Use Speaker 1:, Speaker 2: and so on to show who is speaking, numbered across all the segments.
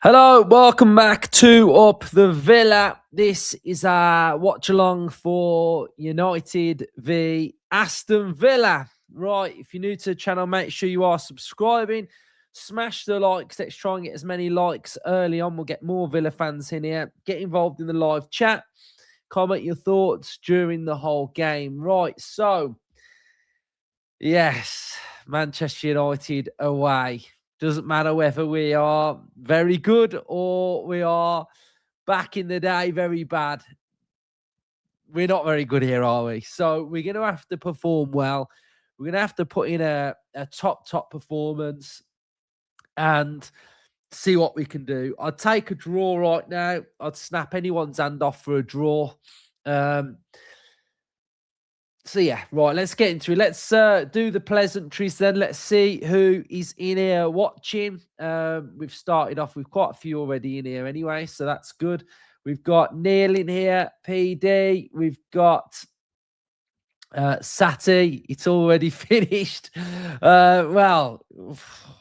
Speaker 1: Hello, welcome back to Up the Villa. This is our watch along for United v Aston Villa. Right, if you're new to the channel, make sure you are subscribing. Smash the likes. Let's try and get as many likes early on. We'll get more Villa fans in here. Get involved in the live chat. Comment your thoughts during the whole game. Right, so yes, Manchester United away. Doesn't matter whether we are very good or we are back in the day very bad. We're not very good here, are we? So we're going to have to perform well. We're going to have to put in a top performance and see what we can do. I'd take a draw right now. I'd snap anyone's hand off for a draw. So yeah, right, let's get into it. Let's do the pleasantries then. Let's see who is in here watching. We've started off with quite a few already in here anyway, so that's good. We've got Neil in here, PD. We've got Sati. It's already finished. Well,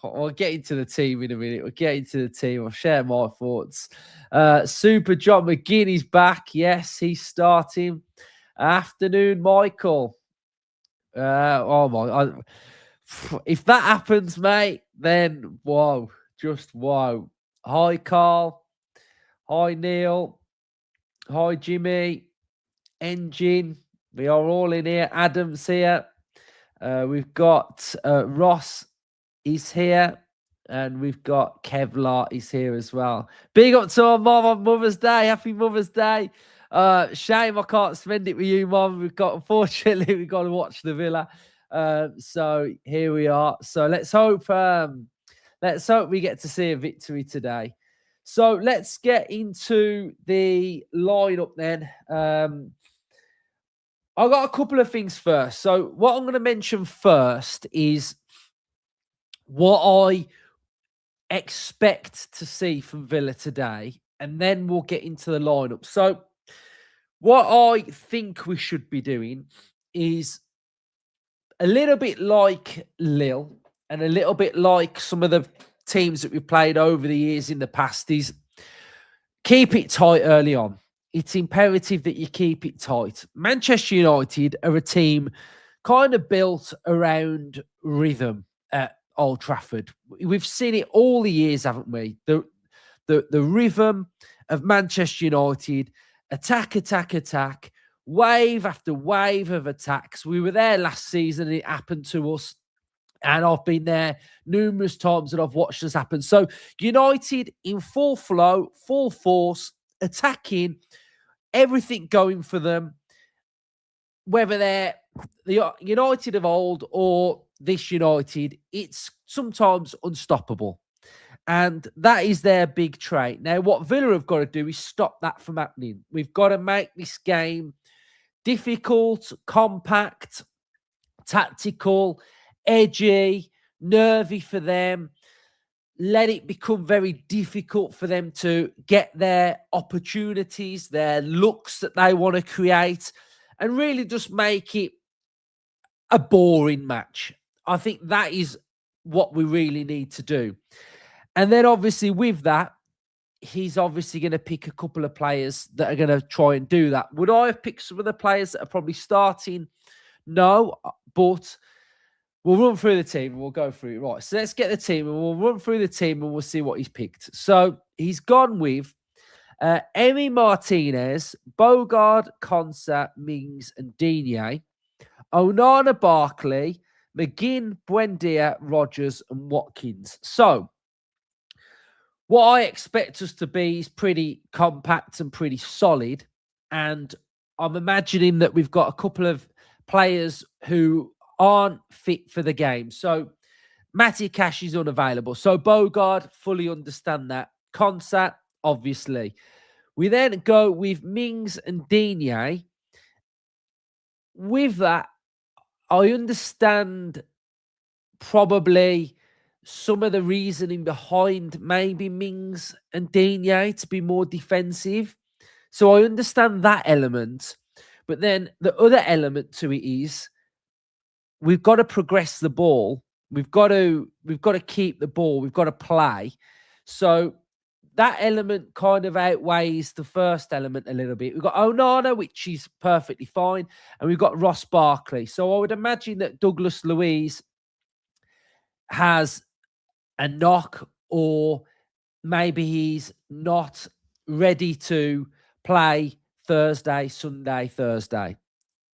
Speaker 1: I'll get into the team in a minute. We'll get into the team. I'll share my thoughts. Super John McGinn is back. Yes, he's starting. Afternoon, Michael. Oh my! If that happens, mate, then whoa, just whoa. Hi, Carl. Hi, Neil. Hi, Jimmy. Engine. We are all in here. Adam's here. We've got Ross is here. And we've got Kevlar is here as well. Big up to our mom on Mother's Day. Happy Mother's Day. Shame I can't spend it with you, Mom. Unfortunately, we've got to watch the Villa. So here we are. So let's hope we get to see a victory today. So let's get into the lineup then. I've got a couple of things first. So what I'm going to mention first is what I expect to see from Villa today, and then we'll get into the lineup. So what I think we should be doing is a little bit like Lille and a little bit like some of the teams that we've played over the years in the past, is keep it tight early on. It's imperative that you keep it tight. Manchester United are a team kind of built around rhythm at Old Trafford. We've seen it all the years, haven't we? The rhythm of Manchester United, attack, wave after wave of attacks. We were there last season and it happened to us. And I've been there numerous times and I've watched this happen. So United in full flow, full force, attacking, everything going for them, whether they're the United of old or this United, it's sometimes unstoppable. And that is their big trait. Now, what Villa have got to do is stop that from happening. We've got to make this game difficult, compact, tactical, edgy, nervy for them. Let it become very difficult for them to get their opportunities, their looks that they want to create, and really just make it a boring match. I think that is what we really need to do. And then obviously with that, he's obviously going to pick a couple of players that are going to try and do that. Would I have picked some of the players that are probably starting? No, but we'll run through the team and we'll go through it. Right, so let's get the team and we'll run through the team and we'll see what he's picked. So he's gone with Emi Martinez, Bogard, Konsa, Mings and Digne, Onana, Barkley, McGinn, Buendia, Rogers and Watkins. So what I expect us to be is pretty compact and pretty solid. And I'm imagining that we've got a couple of players who aren't fit for the game. So Matty Cash is unavailable. So Bogard, fully understand that. Konsa, obviously. We then go with Mings and Digne. With that, I understand probably some of the reasoning behind maybe Mings and Digne to be more defensive. So I understand that element. But then the other element to it is we've got to progress the ball. We've got to keep the ball. We've got to play. So that element kind of outweighs the first element a little bit. We've got Onana, which is perfectly fine, and we've got Ross Barkley. So I would imagine that Douglas Luiz has a knock, or maybe he's not ready to play Thursday, Sunday, Thursday,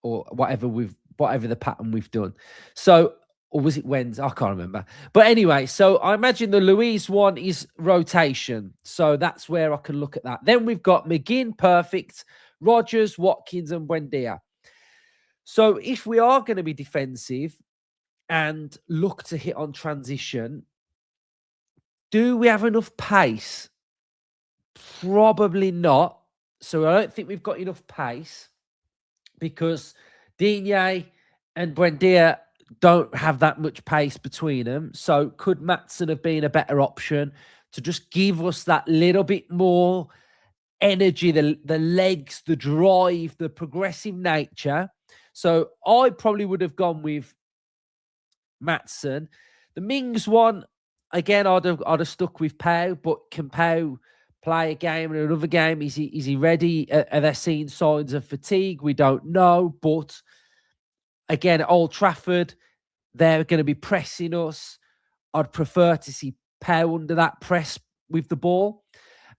Speaker 1: or whatever the pattern we've done. So, or was it Wednesday? I can't remember. But anyway, so I imagine the Luiz one is rotation. So that's where I can look at that. Then we've got McGinn, perfect, Rodgers, Watkins, and Buendia. So if we are going to be defensive and look to hit on transition, do we have enough pace? Probably not. So I don't think we've got enough pace, because Digne and Buendia don't have that much pace between them. So could Maatsen have been a better option to just give us that little bit more energy, the legs, the drive, the progressive nature? So I probably would have gone with Maatsen. The Mings one, again, I'd have stuck with Pau, but can Pau play a game and another game? Is he ready? Are they seeing signs of fatigue? We don't know. But again, at Old Trafford, they're going to be pressing us. I'd prefer to see Pau under that press with the ball.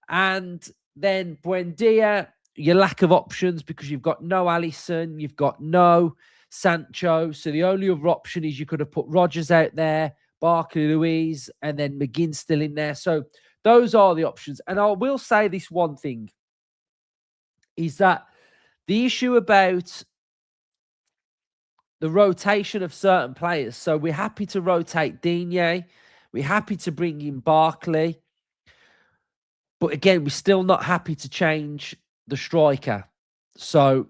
Speaker 1: And then Buendia, your lack of options, because you've got no Alisson, you've got no Sancho. So the only other option is you could have put Rodgers out there, Barkley, Luiz, and then McGinn still in there. So those are the options. And I will say this one thing, is that the issue about the rotation of certain players. So we're happy to rotate Digne. We're happy to bring in Barkley. But again, we're still not happy to change the striker. So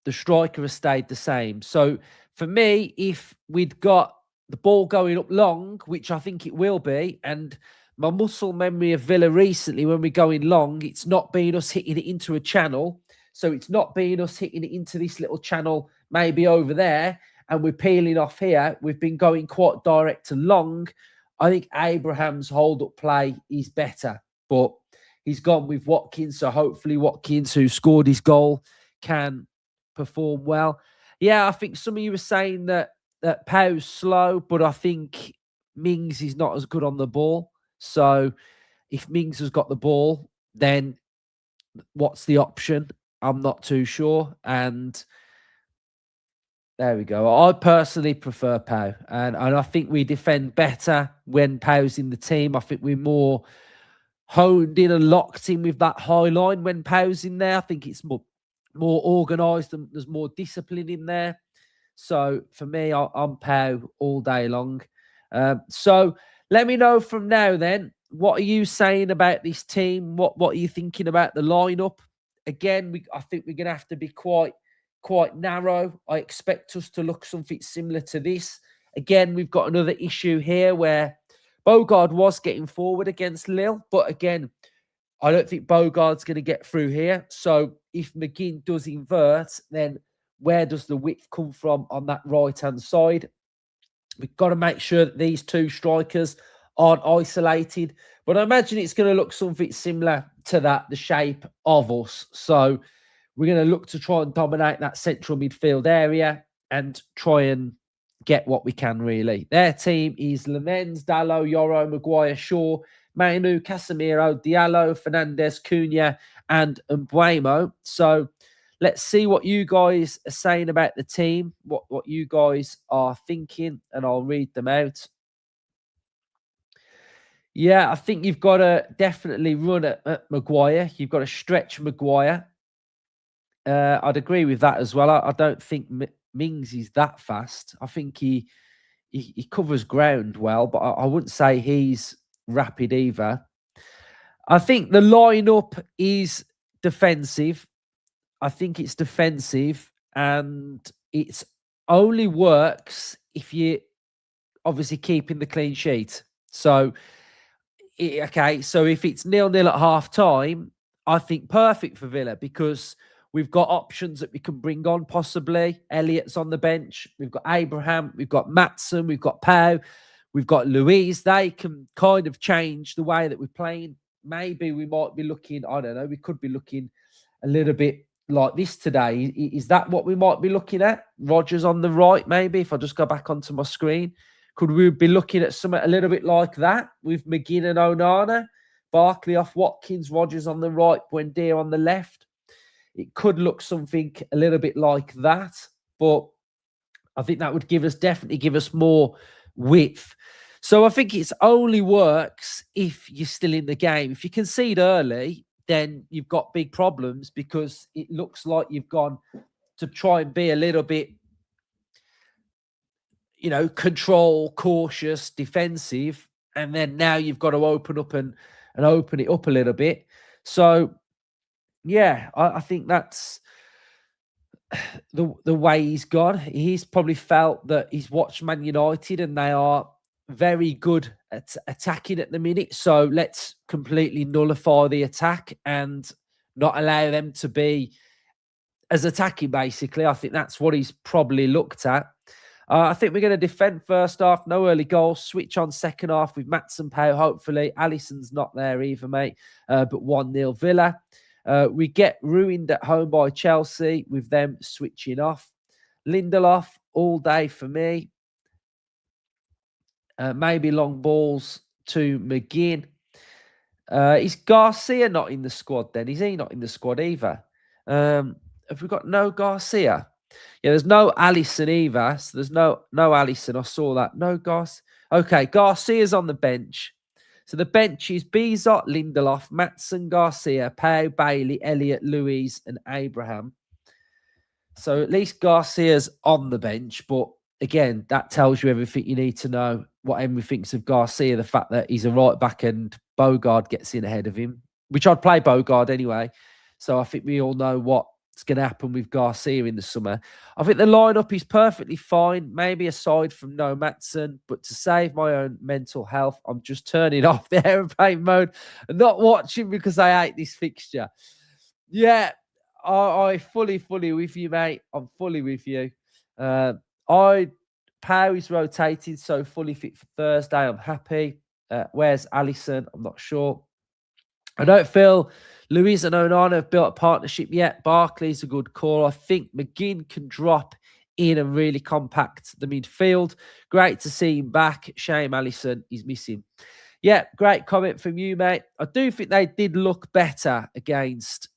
Speaker 1: the striker has stayed the same. So for me, if we'd got the ball going up long, which I think it will be, and my muscle memory of Villa recently, when we're going long, it's not been us hitting it into a channel. So it's not been us hitting it into this little channel, maybe over there, and we're peeling off here. We've been going quite direct and long. I think Abraham's hold-up play is better, but he's gone with Watkins, so hopefully Watkins, who scored his goal, can perform well. Yeah, I think some of you were saying that Pau's slow, but I think Mings is not as good on the ball. So if Mings has got the ball, then what's the option? I'm not too sure. And there we go. I personally prefer Pau. And I think we defend better when Pau's in the team. I think we're more honed in and locked in with that high line when Pau's in there. I think it's more organised and there's more discipline in there. So for me, I'm Pau all day long. So let me know from now then, what are you saying about this team? What are you thinking about the lineup? Again, I think we're going to have to be quite narrow. I expect us to look something similar to this. Again, we've got another issue here where Bogard was getting forward against Lille, but again, I don't think Bogard's going to get through here. So if McGinn does invert, then where does the width come from on that right-hand side? We've got to make sure that these two strikers aren't isolated. But I imagine it's going to look something similar to that, the shape of us. So we're going to look to try and dominate that central midfield area and try and get what we can, really. Their team is Lamens, Dalot, Yoro, Maguire, Shaw, Mainu, Casemiro, Diallo, Fernandez, Cunha, and Mbuemo. So let's see what you guys are saying about the team, what you guys are thinking, and I'll read them out. Yeah, I think you've got to definitely run at Maguire. You've got to stretch Maguire. I'd agree with that as well. I don't think Mings is that fast. I think he covers ground well, but I wouldn't say he's rapid either. I think the lineup is defensive. I think it's defensive, and it only works if you obviously keeping the clean sheet. So, okay, so if it's 0-0 at half time, I think perfect for Villa, because we've got options that we can bring on possibly. Elliott's on the bench. We've got Abraham. We've got Maatsen. We've got Pau. We've got Luiz. They can kind of change the way that we're playing. maybe we might be looking, I don't know, we could be looking a little bit like this today. Is that what we might be looking at? Rodgers on the right, maybe, if I just go back onto my screen. Could we be looking at something a little bit like that with McGinn and Onana? Barkley off Watkins, Rodgers on the right, Buendia on the left. It could look something a little bit like that, but I think that would definitely give us more width. So I think it's only works if you're still in the game. If you concede early, then you've got big problems because it looks like you've gone to try and be a little bit, control, cautious, defensive, and then now you've got to open up and open it up a little bit. So, yeah, I think that's the way he's gone. He's probably felt that he's watched Man United and they are very good at attacking at the minute. So let's completely nullify the attack and not allow them to be as attacking, basically. I think that's what he's probably looked at. I think we're going to defend first half. No early goals. Switch on second half with Maatsen Pau, hopefully. Alisson's not there either, mate. But 1-0 Villa. We get ruined at home by Chelsea with them switching off. Lindelof, all day for me. Maybe long balls to McGinn. Is Garcia not in the squad then? Is he not in the squad either? Have we got no Garcia? Yeah, there's no Alisson either. So there's no Alisson. I saw that. No Garcia. Okay, Garcia's on the bench. So the bench is Bizot, Lindelof, Maatsen, Garcia, Pau, Bailey, Elliott, Luiz, and Abraham. So at least Garcia's on the bench. But again, that tells you everything you need to know. What Emery thinks of Garcia, the fact that he's a right back and Bogard gets in ahead of him, which I'd play Bogard anyway. So I think we all know what's going to happen with Garcia in the summer. I think the lineup is perfectly fine, maybe aside from no Maatsen, but to save my own mental health, I'm just turning off the aeroplane mode and not watching because I hate this fixture. Yeah, I fully with you, mate. I'm fully with you. Pau is rotating, so fully fit for Thursday. I'm happy. Where's Alisson? I'm not sure. I don't feel Luiz and Onana have built a partnership yet. Barkley's a good call. I think McGinn can drop in and really compact the midfield. Great to see him back. Shame Alisson is missing. Yeah, great comment from you, mate. I do think they did look better against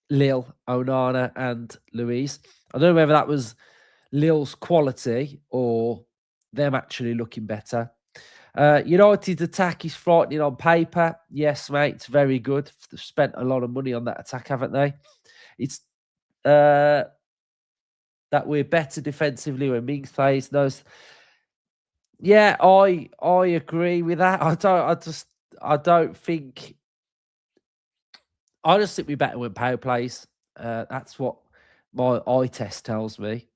Speaker 1: Lille, Onana and Luiz. I don't know whether that was Lille's quality or them actually looking better. United's attack is frightening on paper. Yes, mate, it's very good. They've spent a lot of money on that attack, haven't they? It's that we're better defensively when Mings plays. Yeah, I agree with that. I just think we're better when Pau plays. That's what my eye test tells me.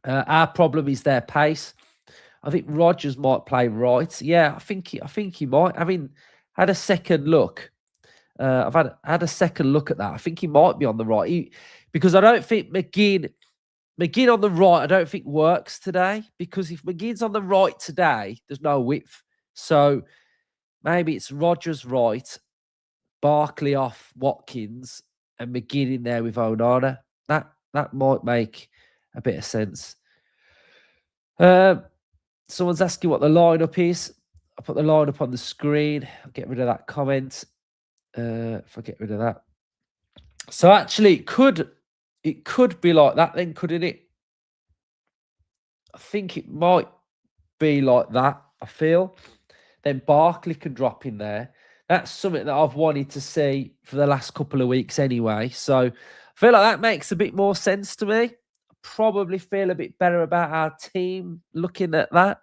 Speaker 1: Our problem is their pace. I think Rodgers might play right. Yeah, I think he might. Having had a second look, I've had a second look at that. I think he might be on the right because I don't think McGinn on the right. I don't think works today because if McGinn's on the right today, there's no width. So maybe it's Rodgers right, Barkley off Watkins, and McGinn in there with Onana. That might make a bit of sense. Someone's asking what the lineup is. I'll put the lineup on the screen. I'll get rid of that comment. If I get rid of that. So actually, it could be like that then, couldn't it? I think it might be like that, I feel. Then Barkley can drop in there. That's something that I've wanted to see for the last couple of weeks anyway. So I feel like that makes a bit more sense to me. Probably feel a bit better about our team looking at that.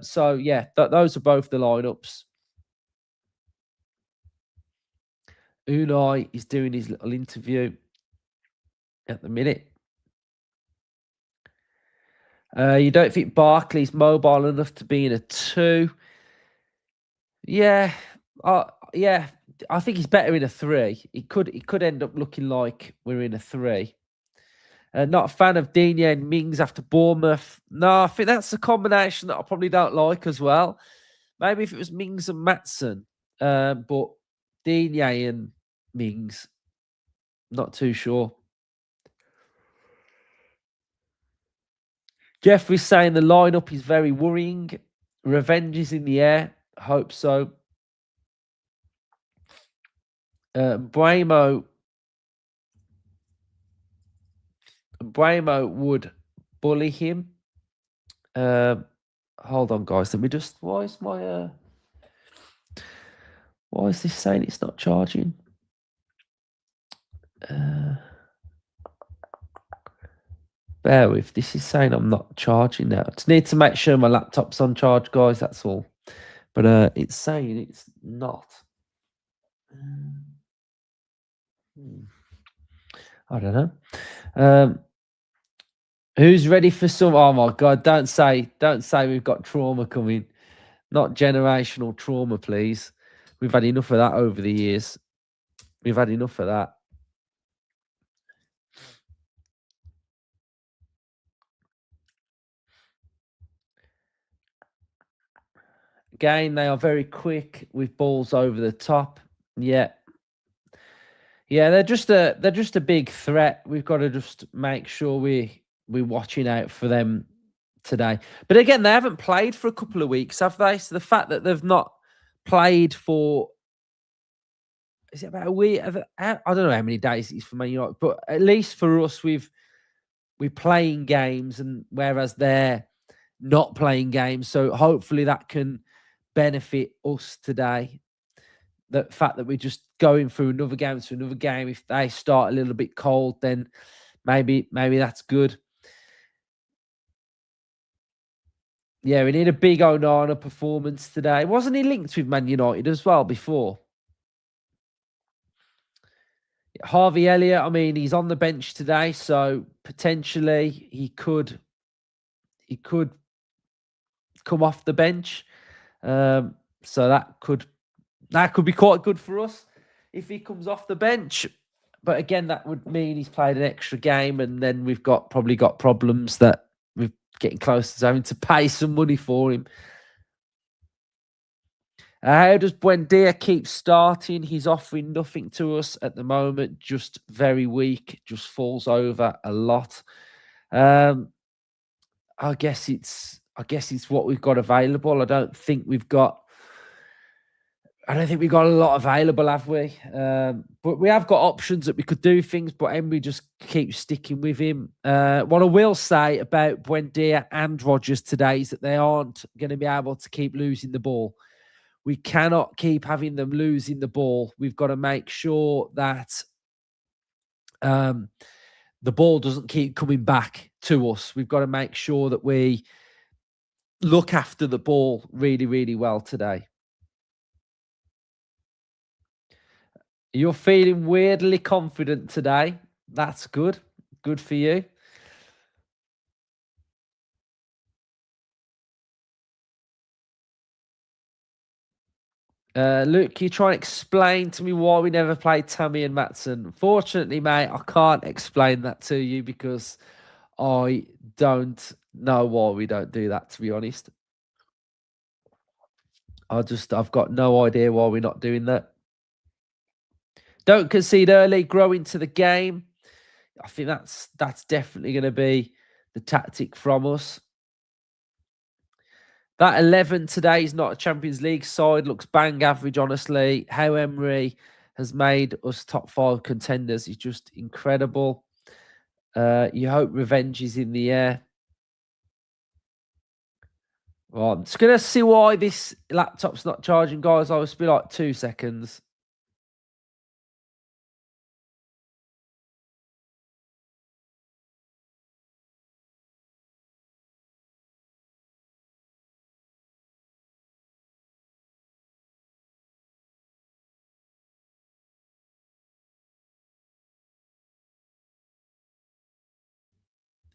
Speaker 1: So yeah, those are both the lineups. Unai is doing his little interview at the minute. You don't think Barkley's mobile enough to be in a 2? Yeah, yeah. I think he's better in a 3. It could end up looking like we're in a 3. Not a fan of Digne and Mings after Bournemouth. No, I think that's a combination that I probably don't like as well. Maybe if it was Mings and Maatsen, But Digne and Mings, not too sure. Jeffrey's saying the lineup is very worrying. Revenge is in the air. Hope so. Bramo would bully him. Hold on, guys. Let me just. Why is this saying it's not charging? Bear with. This is saying I'm not charging now. I just need to make sure my laptop's on charge, guys. That's all. But it's saying it's not. I don't know. Who's ready for some? Oh my God! Don't say we've got trauma coming. Not generational trauma, please. We've had enough of that over the years. We've had enough of that. Again, they are very quick with balls over the top. Yeah. Yeah, they're just a big threat. We've got to just make sure we're watching out for them today. But again, they haven't played for a couple of weeks, have they? So the fact that they've not played for, is it about a week? I don't know how many days it is for Man United, but at least for us, we're playing games, and whereas they're not playing games, so hopefully that can benefit us today. The fact that we're just going through another game to another game. If they start a little bit cold, then maybe that's good. Yeah, we need a big Onana performance today. Wasn't he linked with Man United as well before? Harvey Elliott, I mean, he's on the bench today, so potentially he could come off the bench. So that could be quite good for us if he comes off the bench. But again, that would mean he's played an extra game, and then we've probably got problems that we're getting close to having to pay some money for him. How does Buendia keep starting? He's offering nothing to us at the moment. Just very weak. Just falls over a lot. I guess it's what we've got available. I don't think we've got a lot available, have we? But we have got options that we could do things, but Emery just keeps sticking with him. What I will say about Buendia and Rodgers today is that they aren't going to be able to keep losing the ball. We cannot keep having them losing the ball. We've got to make sure that the ball doesn't keep coming back to us. We've got to make sure that we look after the ball really, really well today. You're feeling weirdly confident today. That's good. Good for you. Luke, you try and explain to me why we never played Tammy and Matson. Fortunately, mate, I can't explain that to you because I don't know why we don't do that, to be honest. I've got no idea why we're not doing that. Don't concede early, grow into the game. I think that's definitely going to be the tactic from us. That 11 today is not a Champions League side. Looks bang average, honestly. How Emery has made us top 5 contenders is just incredible. You hope revenge is in the air. Well, I'm just going to see why this laptop's not charging, guys. I'll just be like 2 seconds.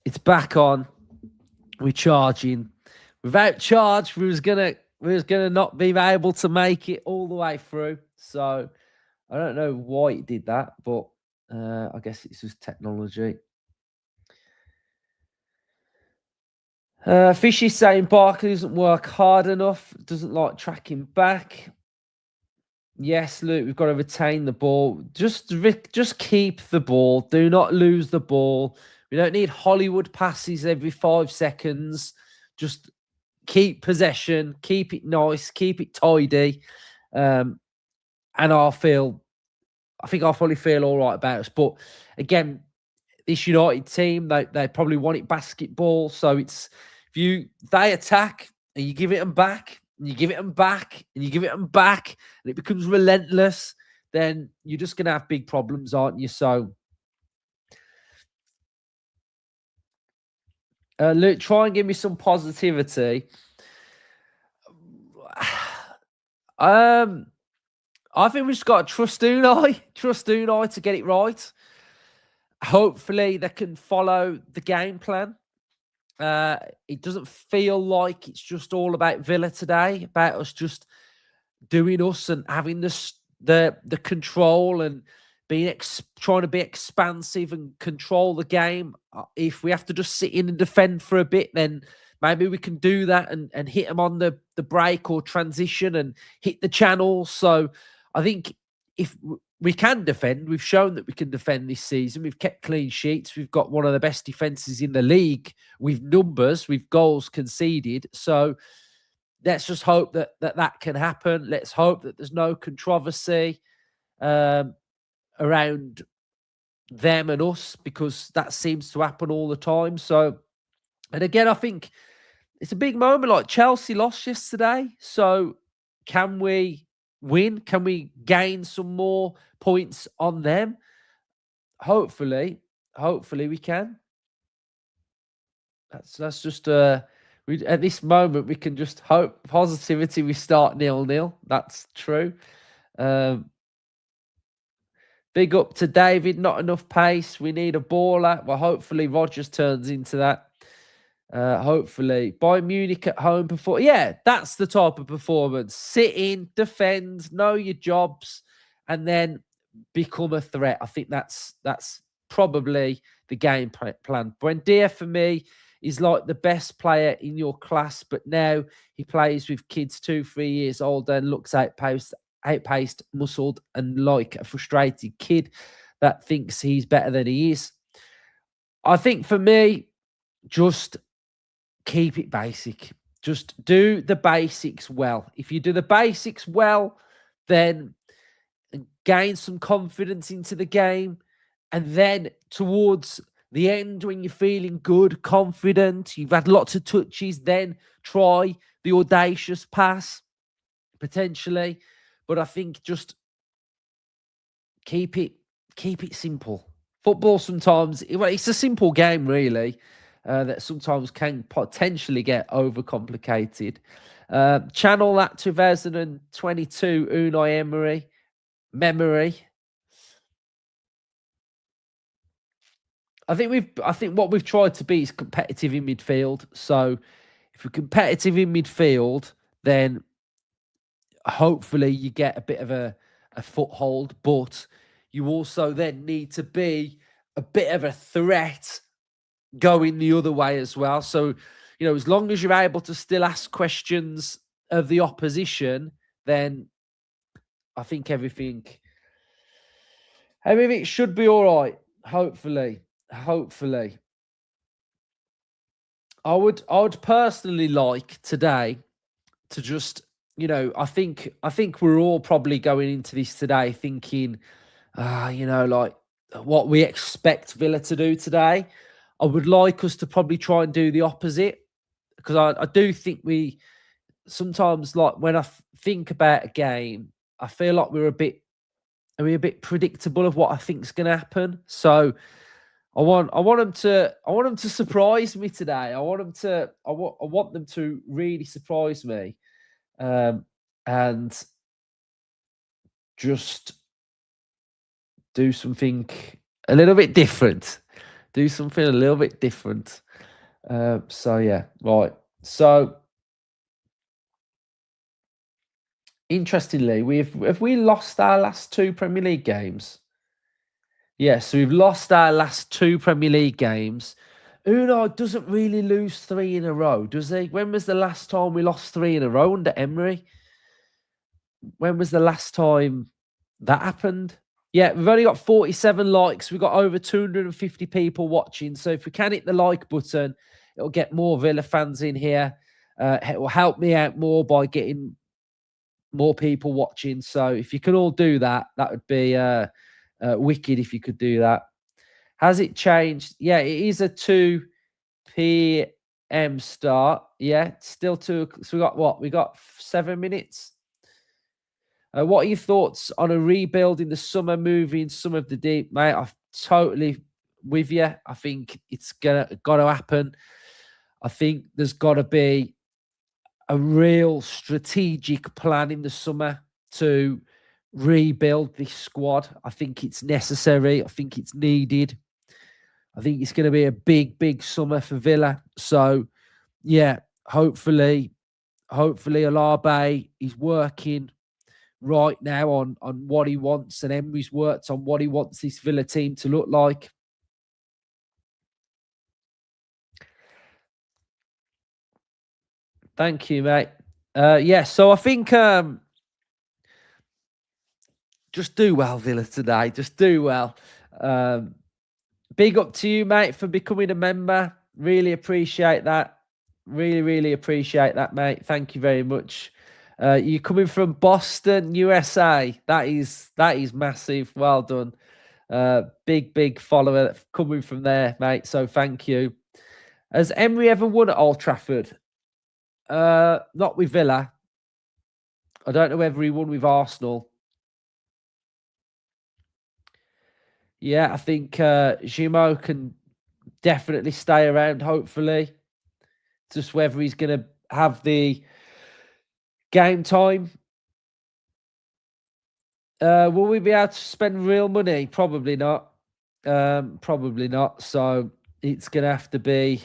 Speaker 1: It's back on. We're charging. Without charge, we was gonna not be able to make it all the way through. So I don't know why it did that, but I guess it's just technology. Fishy's saying Barkley doesn't work hard enough, doesn't like tracking back. Yes, Luke, we've got to retain the ball. Just keep the ball. Do not lose the ball. We don't need Hollywood passes every 5 seconds. Just keep possession, keep it nice, keep it tidy. Um, and I think I'll probably feel all right about us. But again, this United team, they probably want it basketball. So it's they attack and you give it them back, and you give it them back, and you give it them back, and it becomes relentless, then you're just gonna have big problems, aren't you? So Luke, try and give me some positivity. um I think we just got to trust Unai, trust Unai to get it right. Hopefully they can follow the game plan. It doesn't feel like it's just all about Villa today, about us just doing us and having the control and trying to be expansive and control the game. If we have to just sit in and defend for a bit, then maybe we can do that and hit them on the break or transition and hit the channels. So I think if we can defend, we've shown that we can defend this season. We've kept clean sheets. We've got one of the best defenses in the league with numbers, with goals conceded. So let's just hope that can happen. Let's hope that there's no controversy around them and us, because that seems to happen all the time. So, and again, I think it's a big moment. Like Chelsea lost yesterday. So can we win? Can we gain some more points on them? Hopefully we can. That's just we at this moment we can just hope positivity. We start 0-0. That's true. Um, Big up to David. Not enough pace. We need a baller. Well, hopefully Rodgers turns into that. Hopefully Bayern Munich at home before. Yeah, that's the type of performance. Sit in, defend, know your jobs, and then become a threat. I think that's probably the game plan. Buendia for me is like the best player in your class, but now he plays with kids 2-3 years old and looks outpaced, muscled, and like a frustrated kid that thinks he's better than he is. I think for me, just keep it basic. Just do the basics well. If you do the basics well, then gain some confidence into the game. And then towards the end, when you're feeling good, confident, you've had lots of touches, then try the audacious pass, potentially. But I think just keep it simple. Football sometimes, well, it's a simple game, really, that sometimes can potentially get overcomplicated. Channel that 2022 Unai Emery memory. I think what we've tried to be is competitive in midfield. So if we're competitive in midfield, then hopefully you get a bit of a foothold, but you also then need to be a bit of a threat going the other way as well. So, as long as you're able to still ask questions of the opposition, then I think everything should be all right. Hopefully. I would personally like today to just, I think we're all probably going into this today thinking, like what we expect Villa to do today. I would like us to probably try and do the opposite, because I do think we sometimes, like when I think about a game, I feel like we're a bit predictable of what I think is going to happen. So I want them to surprise me today. I want them to really surprise me, and just do something a little bit different. Do something a little bit different. So yeah, right. So interestingly, have we lost our last 2 Premier League games? Yeah, so we've lost our last 2 Premier League games. Unai doesn't really lose 3 in a row, does he? When was the last time we lost 3 in a row under Emery? when was the last time that happened? Yeah, we've only got 47 likes. We've got over 250 people watching. So if we can hit the like button, it'll get more Villa fans in here. It will help me out more by getting more people watching. So if you can all do that, that would be wicked if you could do that. Has it changed? Yeah, it is a 2 p.m. start. Yeah, still 2. So we got what? We got 7 minutes. What are your thoughts on a rebuild in the summer, moving some of the deep, mate? I'm totally with you. I think it's got to happen. I think there's got to be a real strategic plan in the summer to rebuild this squad. I think it's necessary. I think it's needed. I think it's going to be a big, big summer for Villa. So, yeah, hopefully Alabe is working right now on what he wants, and Emery's worked on what he wants this Villa team to look like. Thank you, mate. Yeah, so I think just do well, Villa, today. Just do well. Big up to you, mate, for becoming a member. Really appreciate that. Really, really appreciate that, mate. Thank you very much. You're coming from Boston, USA. That is massive. Well done. Big follower coming from there, mate. So thank you. Has Emery ever won at Old Trafford? Not with Villa. I don't know whether he won with Arsenal. Yeah, I think Gimo can definitely stay around, hopefully. Just whether he's going to have the game time. Will we be able to spend real money? Probably not. Probably not. So it's going to have to be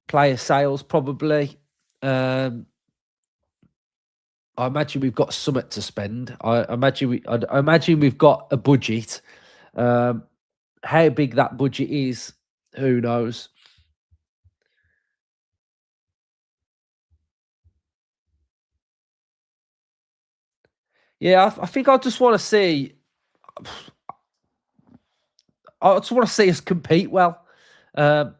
Speaker 1: player sales, probably. I imagine we've got something to spend. I imagine we've got a budget. How big that budget is, who knows? Yeah, I think I just want to see. I just want to see us compete well, and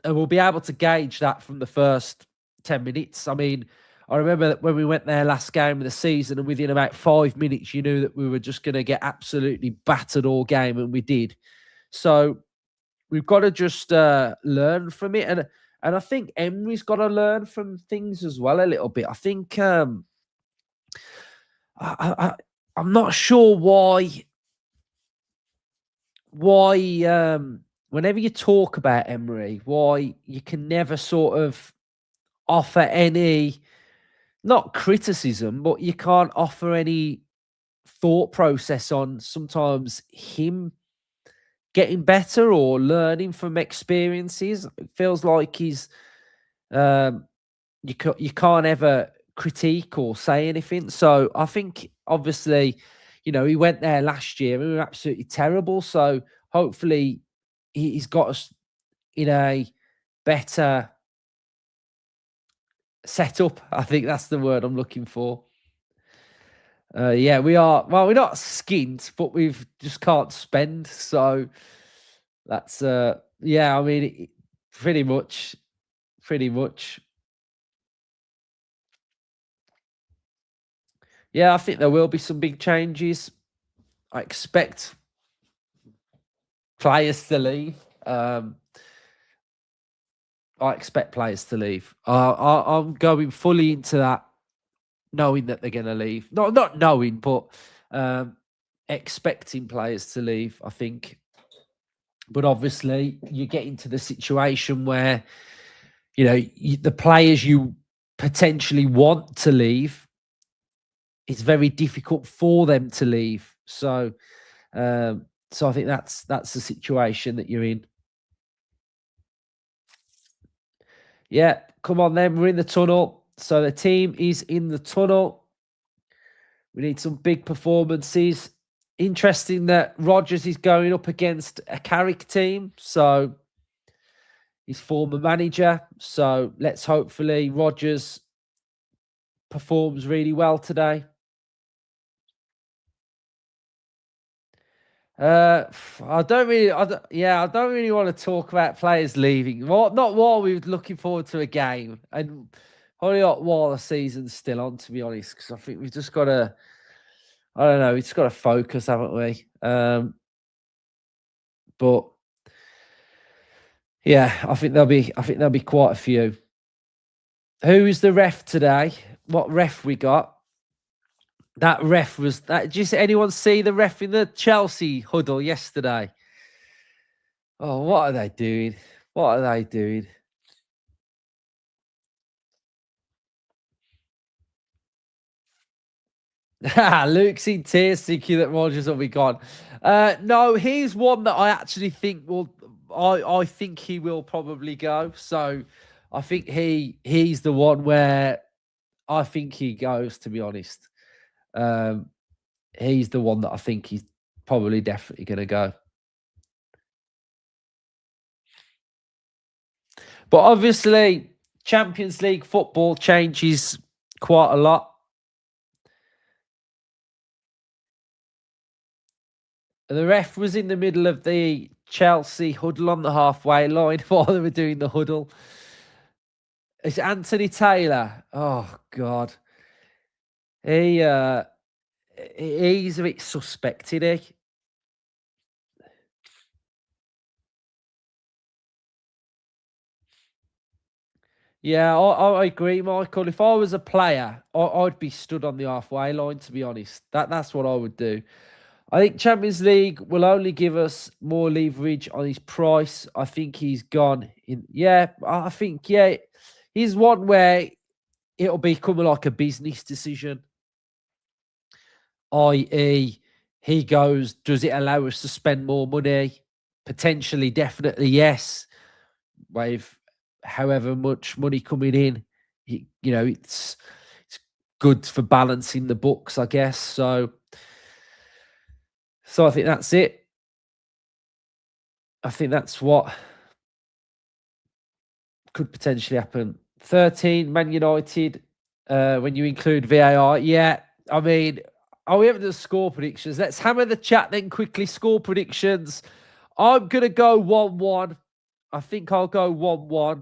Speaker 1: we'll be able to gauge that from the first 10 minutes. I mean, I remember that when we went there last game of the season, and within about 5 minutes, you knew that we were just going to get absolutely battered all game, and we did. So we've got to just learn from it, and I think Emery's got to learn from things as well a little bit. I think I'm not sure why whenever you talk about Emery, why you can never sort of offer any, not criticism, but you can't offer any thought process on sometimes him getting better or learning from experiences. It feels like he's you can't ever critique or say anything. So I think obviously, he went there last year and we were absolutely terrible. So hopefully he's got us in a better setup. I think that's the word I'm looking for. Yeah, we are. Well, we're not skint, but we've just can't spend. So that's yeah. I mean, pretty much. Yeah, I think there will be some big changes. I expect players to leave. I expect players to leave. I'm going fully into that, knowing that they're going to leave. Not knowing, but expecting players to leave. I think, but obviously, you get into the situation where the players you potentially want to leave, it's very difficult for them to leave. So, I think that's the situation that you're in. Yeah, come on then. We're in the tunnel. So the team is in the tunnel. We need some big performances. Interesting that Rodgers is going up against a Carrick team. So his former manager. So let's hopefully Rodgers performs really well today? I don't really want to talk about players leaving. Not while we're looking forward to a game, and probably not while the season's still on, to be honest, because I think we've just got to, I don't know, we've just got to focus, haven't we? But yeah, I think there'll be quite a few. Who is the ref today? What ref we got? That ref was that. Did anyone see the ref in the Chelsea huddle yesterday? Oh, what are they doing? What are they doing? Luke's in tears thinking that Rogers will be gone. No, he's one that I actually think will. I think he will probably go. So I think he's the one where I think he goes. To be honest, um, he's the one that I think he's probably definitely going to go. But obviously, Champions League football changes quite a lot. The ref was in the middle of the Chelsea huddle on the halfway line while they were doing the huddle. It's Anthony Taylor. Oh God, he he's a bit suspect, isn't he? Yeah, I agree, Michael. If I was a player, I'd be stood on the halfway line. To be honest, that's what I would do. I think Champions League will only give us more leverage on his price. I think he's gone in. Yeah, I think he's one where it'll become like a business decision, i.e., he goes, does it allow us to spend more money? Potentially, definitely, yes. With however much money coming in, it's good for balancing the books, I guess. So I think that's it. I think that's what could potentially happen. 13, Man United, when you include VAR. Yeah, I mean, are we having the score predictions? Let's hammer the chat then quickly. Score predictions. I'm going to go 1-1. I think I'll go 1-1.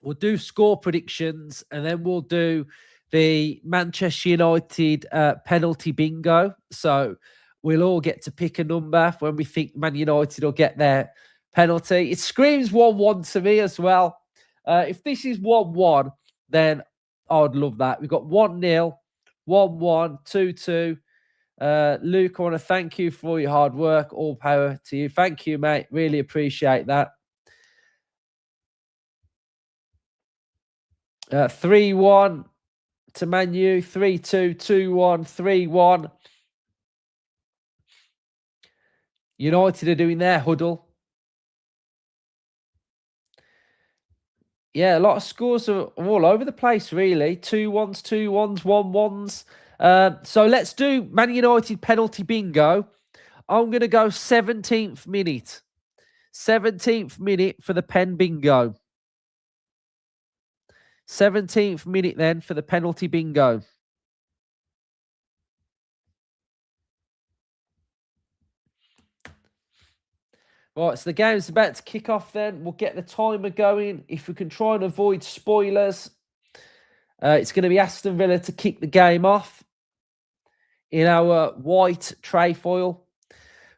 Speaker 1: We'll do score predictions and then we'll do the Manchester United penalty bingo. So we'll all get to pick a number when we think Man United will get their penalty. It screams 1-1 to me as well. If this is 1-1, then I would love that. We've got 1-0, 1-1, 2-2. Luke, I want to thank you for your hard work. All power to you. Thank you, mate. Really appreciate that. 3-1 to Man U, 3-2, 2-1, 3-1. United are doing their huddle. Yeah, a lot of scores are all over the place, really. 2-1s, 2-1s, 1-1s. So let's do Man United penalty bingo. I'm going to go 17th minute. 17th minute for the pen bingo. 17th minute then for the penalty bingo. Right, so the game's about to kick off then. We'll get the timer going. If we can try and avoid spoilers, it's going to be Aston Villa to kick the game off in our white trefoil.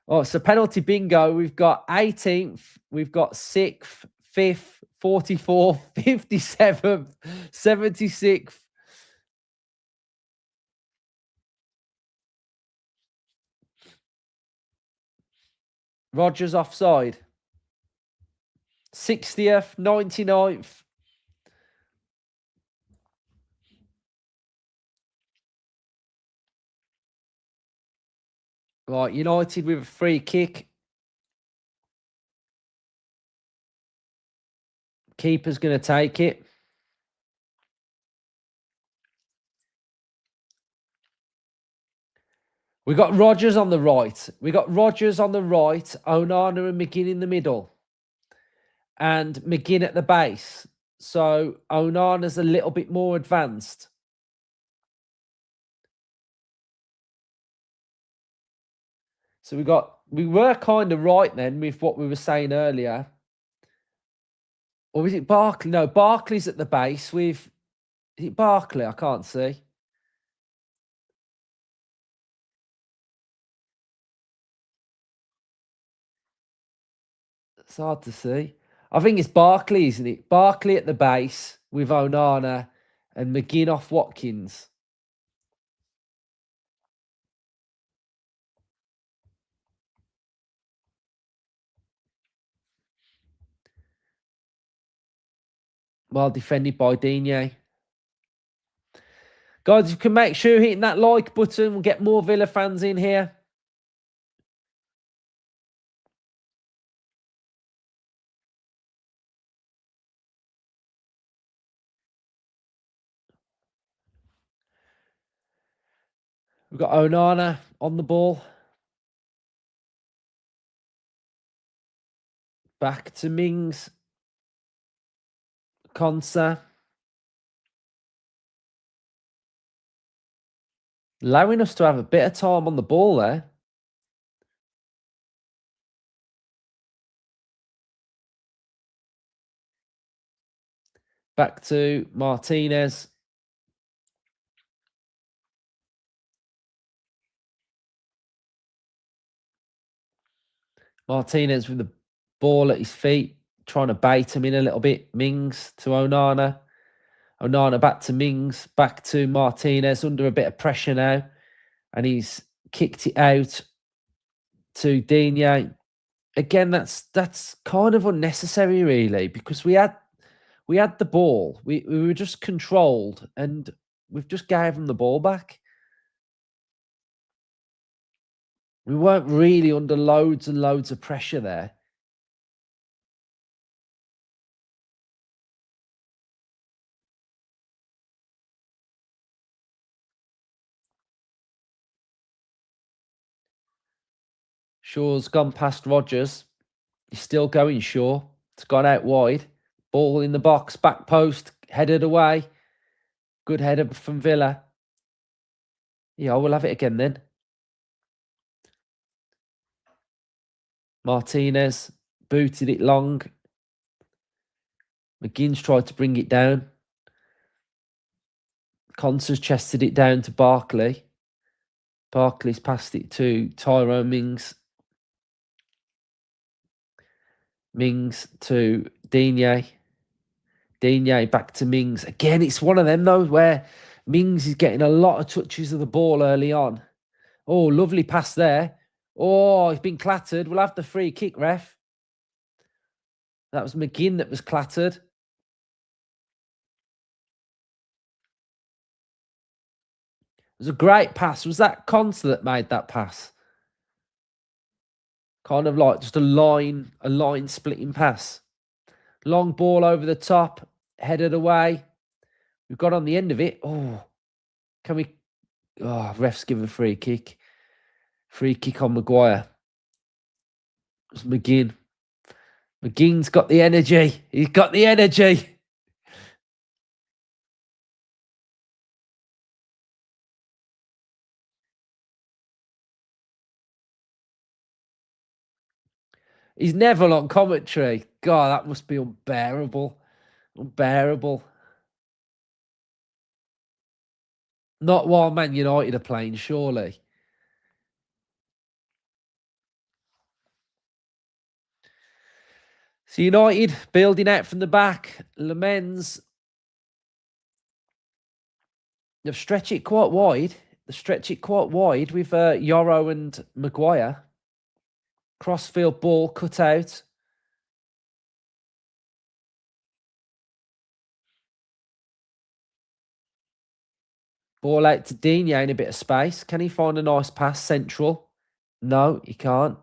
Speaker 1: Oh, so penalty bingo. We've got 18th, we've got 6th, 5th, 44th, 57th, 76th. Rogers offside. 60th, 99th. Right, United with a free kick. Keeper's going to take it. We got Rogers on the right. We got Rogers on the right, Onana and McGinn in the middle, and McGinn at the base. So Onana's a little bit more advanced. So we were kind of right then with what we were saying earlier. Or is it Barkley? No, Barkley's at the base with, is it Barkley? I can't see. It's hard to see. I think it's Barkley, isn't it? Barkley at the base with Onana and McGinn off Watkins. Well defended by Digne. Guys, if you can make sure hitting that like button, we'll get more Villa fans in here. We've got Onana on the ball. Back to Mings. Konsa. Allowing us to have a bit of time on the ball there. Back to Martinez. Martinez with the ball at his feet, trying to bait him in a little bit. Mings to Onana. Onana back to Mings, back to Martinez, under a bit of pressure now. And he's kicked it out to Digne. Again, that's kind of unnecessary, really, because we had the ball. We were just controlled, and we've just gave them the ball back. We weren't really under loads and loads of pressure there. Shaw's gone past Rodgers. He's still going, Shaw. It's gone out wide. Ball in the box, back post, headed away. Good header from Villa. Yeah, we'll have it again then. Martinez booted it long. McGinn's tried to bring it down. Conser's chested it down to Barkley. Barkley's passed it to Tyrone Mings. Mings to Digne. Digne back to Mings. Again, it's one of them, though, where Mings is getting a lot of touches of the ball early on. Oh, lovely pass there. Oh, he's been clattered. We'll have the free kick, ref. That was McGinn that was clattered. It was a great pass. Was that Conser that made that pass? Kind of like just a line splitting pass. Long ball over the top, headed away. We've got on the end of it. Oh, can we? Oh, ref's give a free kick. Free kick on Maguire. It's McGinn. McGinn's got the energy. He's got the energy. He's Neville on commentary. God, that must be unbearable. Unbearable. Not while Man United are playing, surely. So United building out from the back. Lemens. They've stretched it quite wide. They stretch it quite wide with Yoro and Maguire. Crossfield ball cut out. Ball out to Digne in a bit of space. Can he find a nice pass central? No, he can't.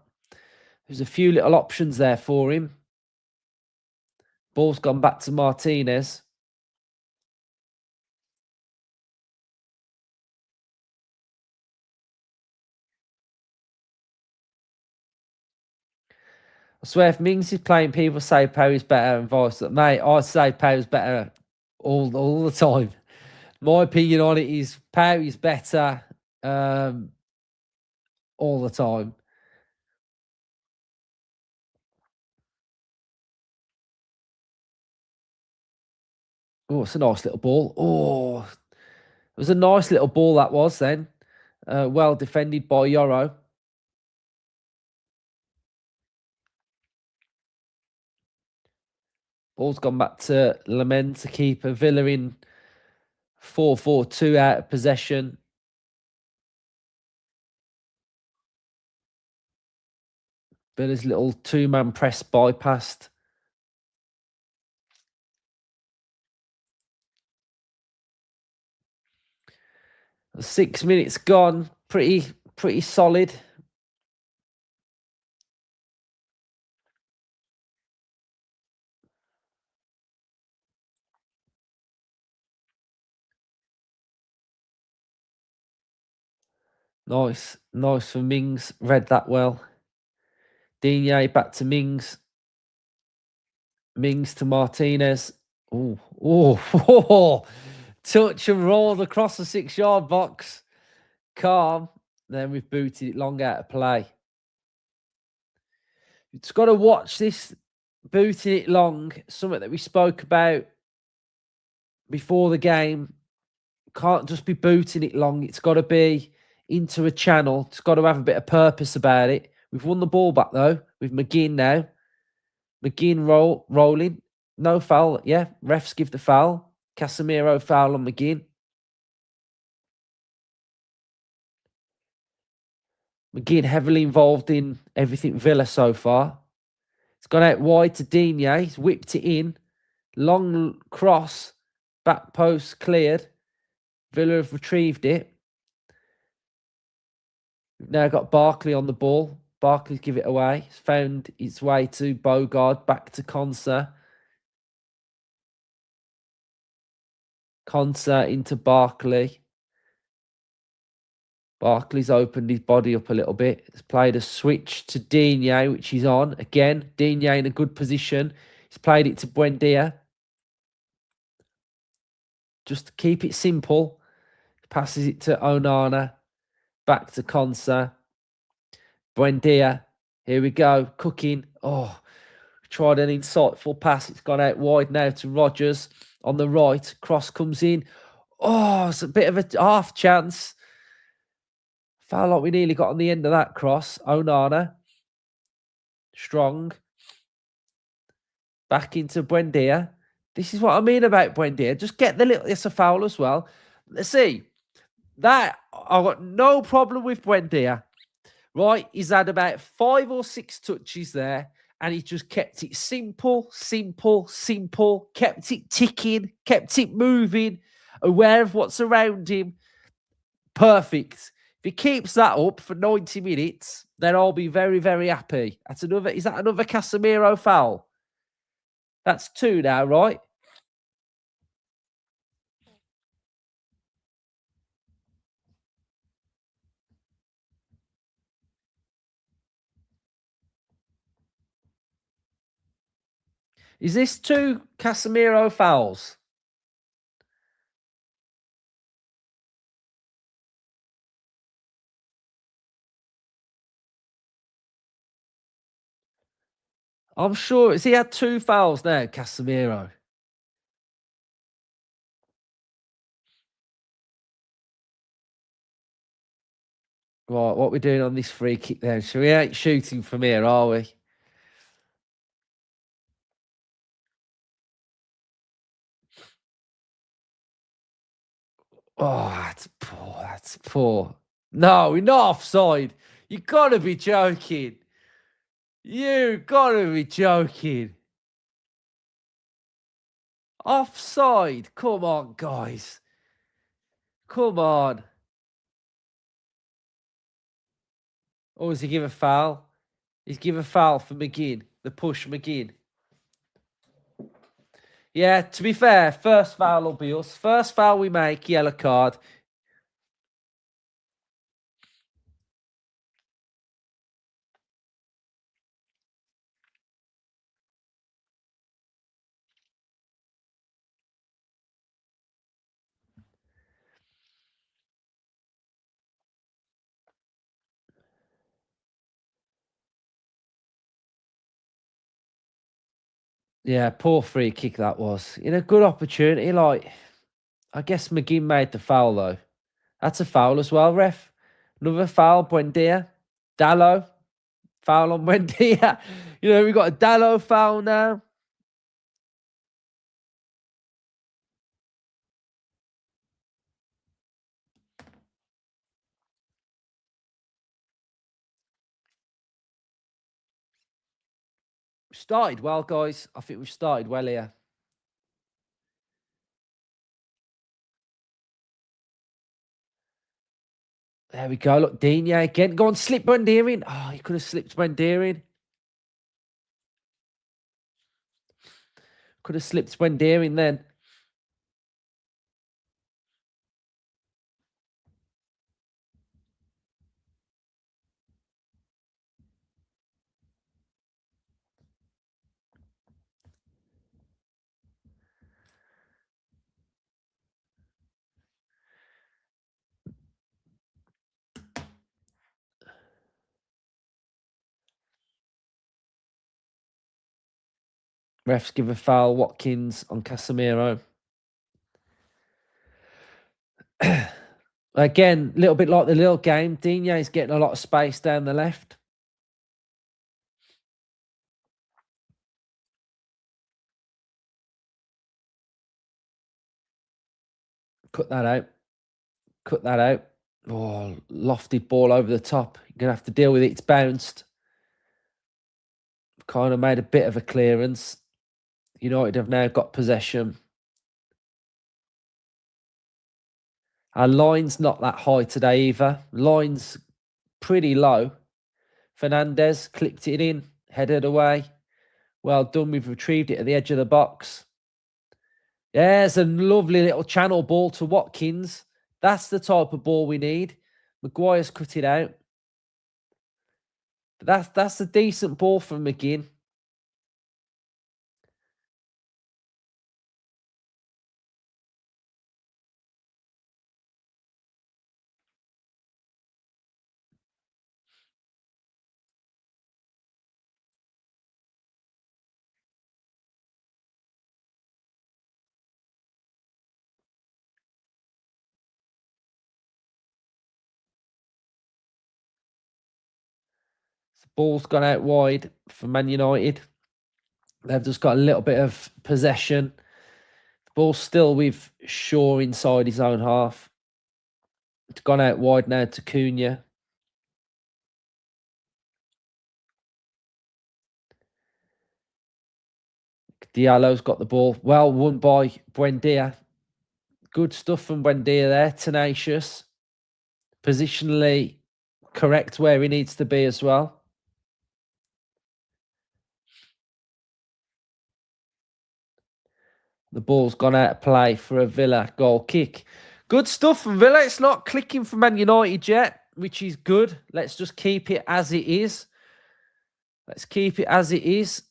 Speaker 1: There's a few little options there for him. Ball's gone back to Martinez. I swear, if Mings is playing, people say Perry's better and vice versa. Mate, I say Perry's better all the time. My opinion on it is Perry's better all the time. Oh, it's a nice little ball. Oh, it was a nice little ball that was then. Well defended by Yoro. Ball's gone back to Lament to keep a Villa in 4-4-2 out of possession. Villa's little two-man press bypassed. Six minutes gone. Pretty solid. Nice for Mings. Read that well. Digne back to Mings. Mings to Martinez. Oh, touch and roll across the 6-yard box. Calm. Then we've booted it long out of play. It's got to watch this booting it long. Something that we spoke about before the game. Can't just be booting it long. It's got to be into a channel. It's got to have a bit of purpose about it. We've won the ball back though with McGinn now. McGinn rolling. No foul. Yeah, refs give the foul. Casemiro foul on McGinn. McGinn heavily involved in everything Villa so far. It's gone out wide to Digne. He's whipped it in. Long cross. Back post cleared. Villa have retrieved it. We've now got Barkley on the ball. Barkley's give it away. It's found its way to Bogard. Back to Konsa. Konsa into Barkley. Barkley's opened his body up a little bit. He's played a switch to Digne, which he's on. Again, Digne in a good position. He's played it to Buendia. Just to keep it simple. Passes it to Onana. Back to Konsa. Buendia. Here we go. Cooking. Oh, tried an insightful pass. It's gone out wide now to Rodgers on the right. Cross comes in. Oh, it's a bit of a half chance. Felt like we nearly got on the end of that cross. Onana. Strong. Back into Buendia. This is what I mean about Buendia. Just get the little... It's a foul as well. Let's see. That... I've got no problem with Buendia. Right? He's had about 5 or 6 touches there. And he just kept it simple. Kept it ticking. Kept it moving. Aware of what's around him. Perfect. If he keeps that up for 90 minutes, then I'll be very, very happy. That's another... Is that another Casemiro foul? That's 2 now, right? Is this 2 Casemiro fouls? I'm sure. Has he had 2 fouls now, Casemiro? Right, what we're doing on this free kick then? So we ain't shooting from here, are we? Oh, that's poor. That's poor. No, we're not offside. You gotta be joking. You gotta be joking. Offside. Come on, guys. Come on. Or does he give a foul? He's give a foul for McGinn. The push McGinn. Yeah, to be fair, first foul will be us. First foul we make, yellow card. Yeah, poor free kick that was. In a good opportunity, like I guess McGinn made the foul though. That's a foul as well, ref. Another foul, Buendia. Dallo, foul on Buendia. You know, we got a Dallo foul now. Started well, guys. I think we've started well here. There we go. Look, Digne again. Go on, slip Buendia in. Oh, he could have slipped Buendia in. Could have slipped Buendia in then. Refs give a foul. Watkins on Casemiro. Again, a little bit like the little game. Digne is getting a lot of space down the left. Cut that out. Cut that out. Oh, lofted ball over the top. You're going to have to deal with it. It's bounced. Kind of made a bit of a clearance. United have now got possession. Our line's not that high today either. Line's pretty low. Fernandez clipped it in, headed away. Well done. We've retrieved it at the edge of the box. There's a lovely little channel ball to Watkins. That's the type of ball we need. Maguire's cut it out. But that's a decent ball from McGinn. The ball's gone out wide for Man United. They've just got a little bit of possession. The ball's still with Shaw inside his own half. It's gone out wide now to Cunha. Diallo's got the ball. Well won by Buendia. Good stuff from Buendia there. Tenacious. Positionally correct where he needs to be as well. The ball's gone out of play for a Villa goal kick. Good stuff from Villa. It's not clicking for Man United yet, which is good. Let's just keep it as it is. Let's keep it as it is.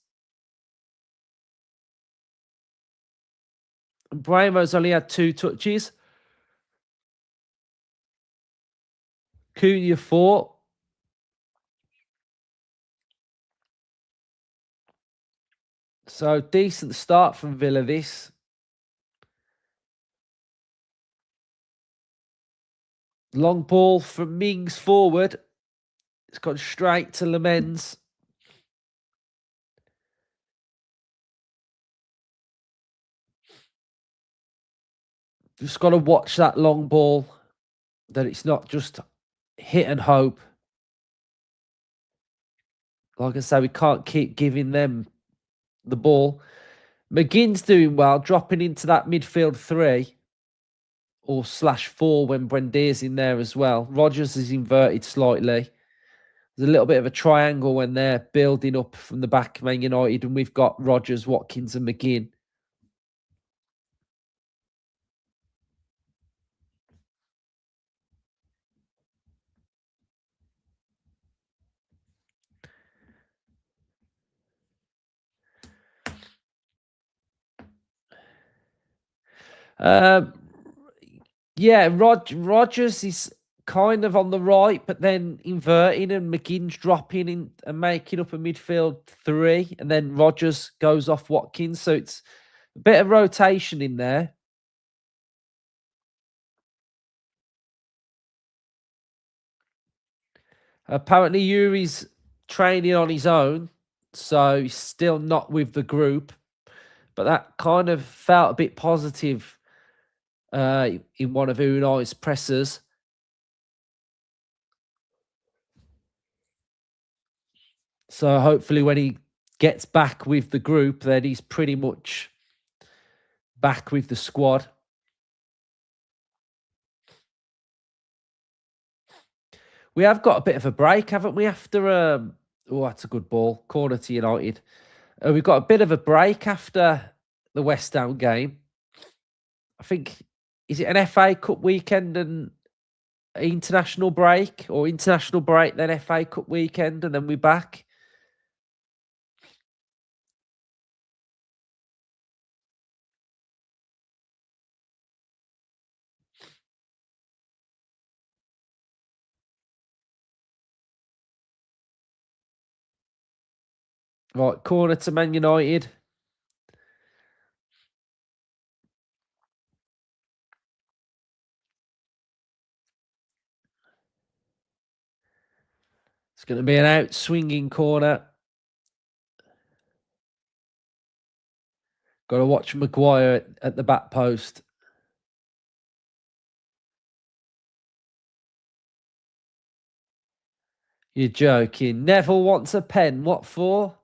Speaker 1: Brahmo's only had 2 touches. Cunha 4. So decent start from Villa this. Long ball from Mings forward. It's gone straight to Lamens. Just got to watch that long ball, that it's not just hit and hope. Like I say, we can't keep giving them the ball. McGinn's doing well, dropping into that midfield 3 or /4 when Buendia's in there as well. Rodgers is inverted slightly. There's a little bit of a triangle when they're building up from the back, Man United, and we've got Rodgers, Watkins and McGinn. Yeah, Rodgers is kind of on the right, but then inverting and McGinn's dropping in and making up a midfield three, and then Rodgers goes off Watkins. So it's a bit of rotation in there. Apparently, Yuri's training on his own, so he's still not with the group. But that kind of felt a bit positive in one of Unai's pressers. So hopefully when he gets back with the group, then he's pretty much back with the squad. We have got a bit of a break, haven't we, after... oh, that's a good ball. Corner to United. We've got a bit of a break after the West Ham game. I think, is it an FA Cup weekend and international break? Or international break, then FA Cup weekend, and then we're back? Right, corner to Man United. It's going to be an out swinging corner. Got to watch Maguire at the back post. You're joking. Neville wants a pen. What for?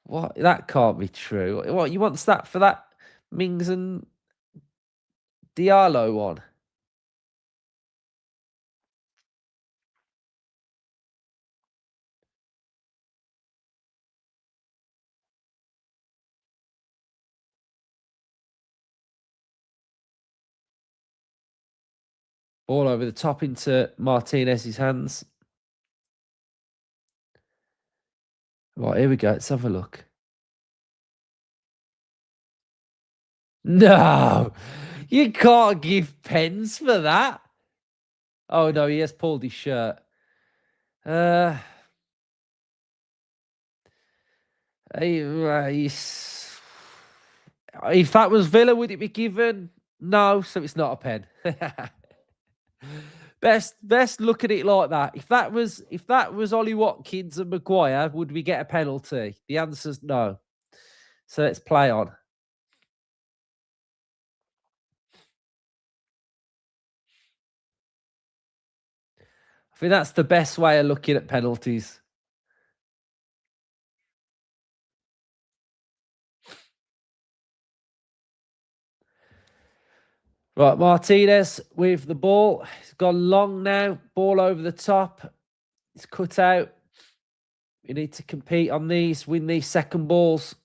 Speaker 1: What? That can't be true. What? You wants that for that Mings and Diallo one? Ball over the top into Martinez's hands. Right, here we go. Let's have a look. No, you can't give pens for that. Oh no, he has pulled his shirt. If that was Villa, would it be given? No, so it's not a pen. Best look at it like that. If that was Ollie Watkins and Maguire, would we get a penalty? The answer's no. So let's play on. I think that's the best way of looking at penalties. Right, Martinez with the ball. He's gone long now. Ball over the top. It's cut out. You need to compete on these, win these second balls.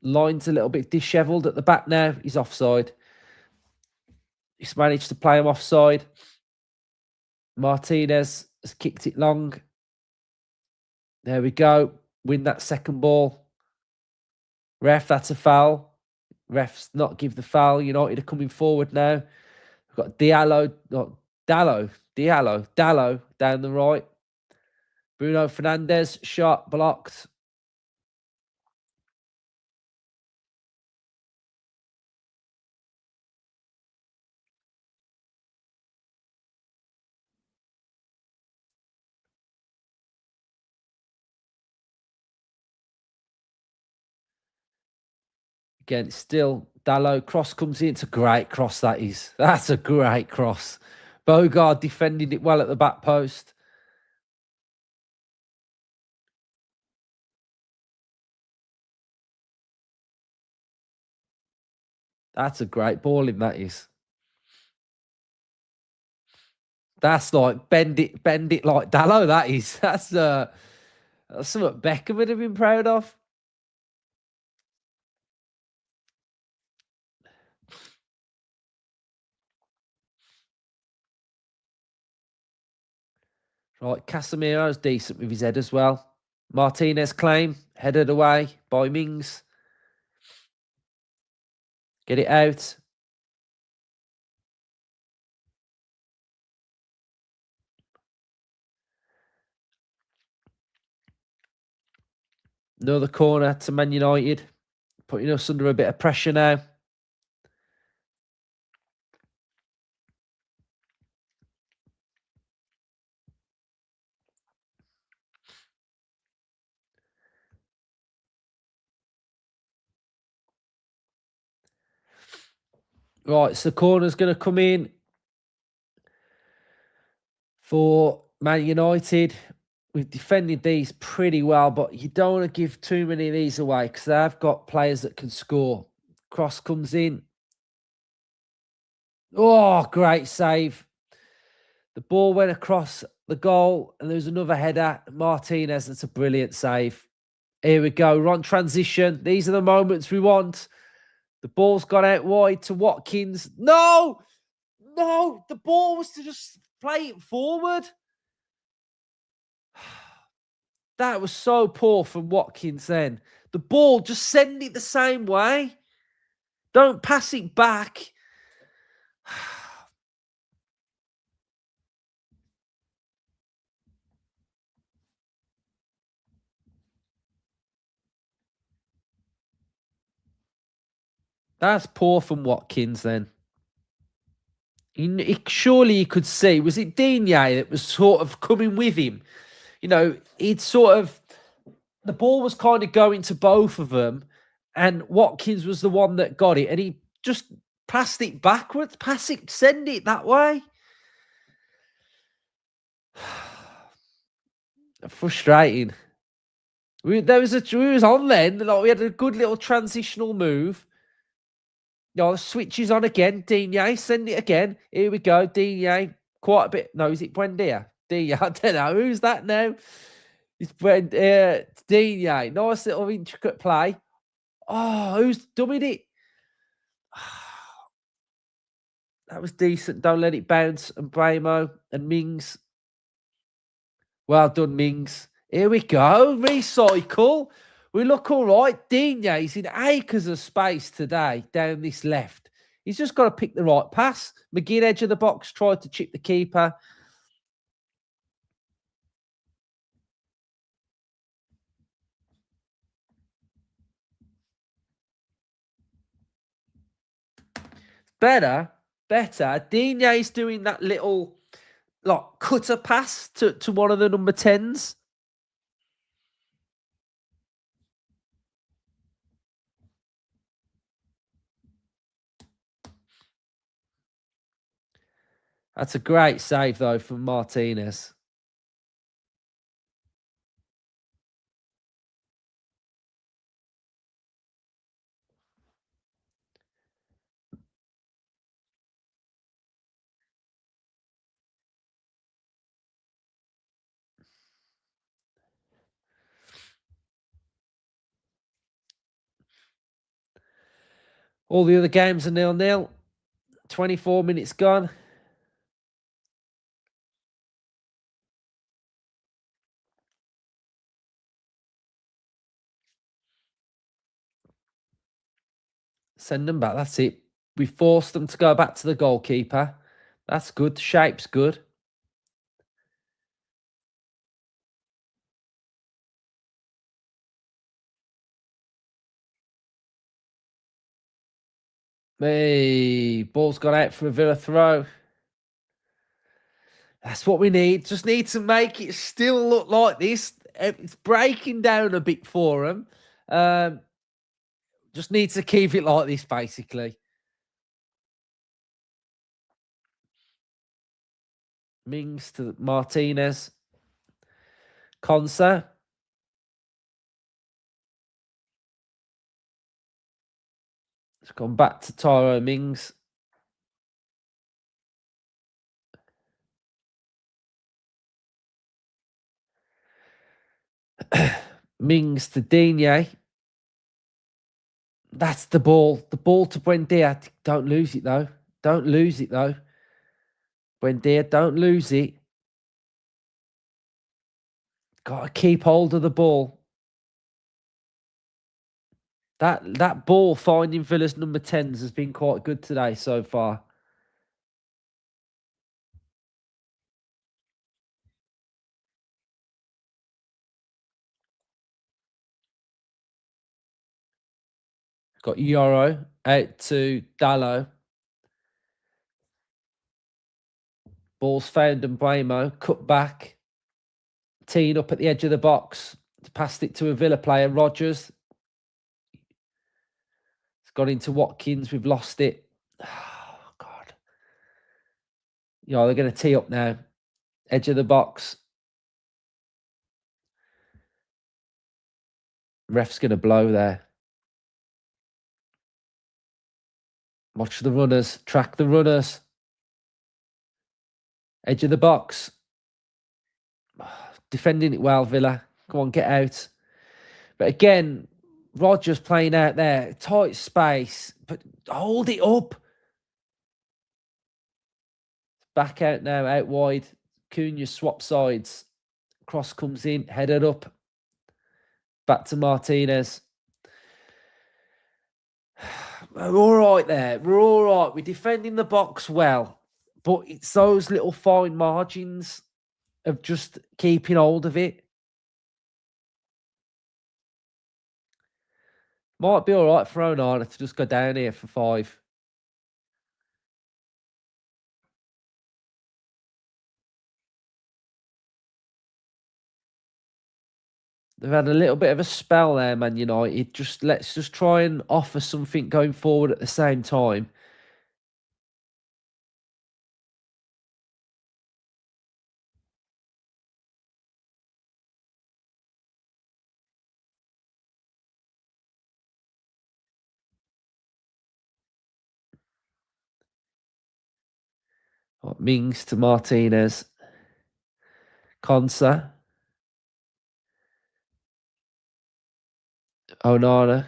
Speaker 1: Line's a little bit dishevelled at the back now. He's offside. He's managed to play him offside. Martinez has kicked it long. There we go. Win that second ball. Ref, that's a foul. Ref's not give the foul. United are coming forward now. We've got Dallo down the right. Bruno Fernandes, shot blocked. Again, still Dallo. Cross comes in. It's a great cross, that is. That's a great cross. Bogard defending it well at the back post. That's a great ball in, that is. That's like bend it like Dallo, that is. That's something Beckham would have been proud of. Right, Casemiro's decent with his head as well. Martinez claim, headed away by Mings. Get it out. Another corner to Man United, putting us under a bit of pressure now. Right, so the corner's going to come in for Man United. We've defended these pretty well, but you don't want to give too many of these away because they've got players that can score. Cross comes in. Oh, great save. The ball went across the goal, and there was another header. Martinez, that's a brilliant save. Here we go. We're on transition. These are the moments we want. The ball's gone out wide to Watkins. No! No! The ball was to just play it forward. That was so poor from Watkins then. The ball, just send it the same way. Don't pass it back. That's poor from Watkins then. Surely you could see, was it Digne that was sort of coming with him? You know, the ball was kind of going to both of them, and Watkins was the one that got it, and he just passed it backwards, send it that way. Frustrating. We was on then, like we had a good little transitional move. You know, switches on again. Digne, send it again. Here we go. Digne, quite a bit. No, is it Buendia? Digne, I don't know. Who's that now? It's Digne. Nice little intricate play. Oh, who's dumbing it? That was decent. Don't let it bounce. And Bramo and Mings. Well done, Mings. Here we go. Recycle. We look all right. Digne's in acres of space today down this left. He's just got to pick the right pass. McGinn, edge of the box, tried to chip the keeper. Better. Digne's doing that little like cutter pass to one of the number 10s. That's a great save, though, from Martinez. All the other games are 0-0. 24 minutes gone. Send them back. That's it. We forced them to go back to the goalkeeper. That's good. The shape's good. Hey, ball's gone out for a Villa throw. That's what we need. Just need to make it still look like this. It's breaking down a bit for them. Just need to keep it like this, basically. Mings to Martinez. Consa. It's gone back to Tyro Mings. Mings to Digne. That's the ball. The ball to Buendia. Don't lose it, though. Don't lose it, though. Buendia, don't lose it. Got to keep hold of the ball. That ball finding Villa's number 10s has been quite good today so far. Got Euro out to Dallo. Ball's found and Bramo. Cut back. Teeing up at the edge of the box. Passed it to a Villa player. Rogers. It's got into Watkins. We've lost it. Oh, God. Yeah, they're going to tee up now. Edge of the box. Ref's going to blow there. Watch the runners. Track the runners. Edge of the box. Defending it well, Villa. Come on, get out. But again, Rogers playing out there. Tight space. But hold it up. Back out now, out wide. Cunha swap sides. Cross comes in, headed up. Back to Martinez. We're all right there. We're all right. We're defending the box well. But it's those little fine margins of just keeping hold of it. Might be all right for Onana to just go down here for 5. They've had a little bit of a spell there, Man United. Let's just try and offer something going forward at the same time. Mings to Martinez. Konsa. Onana.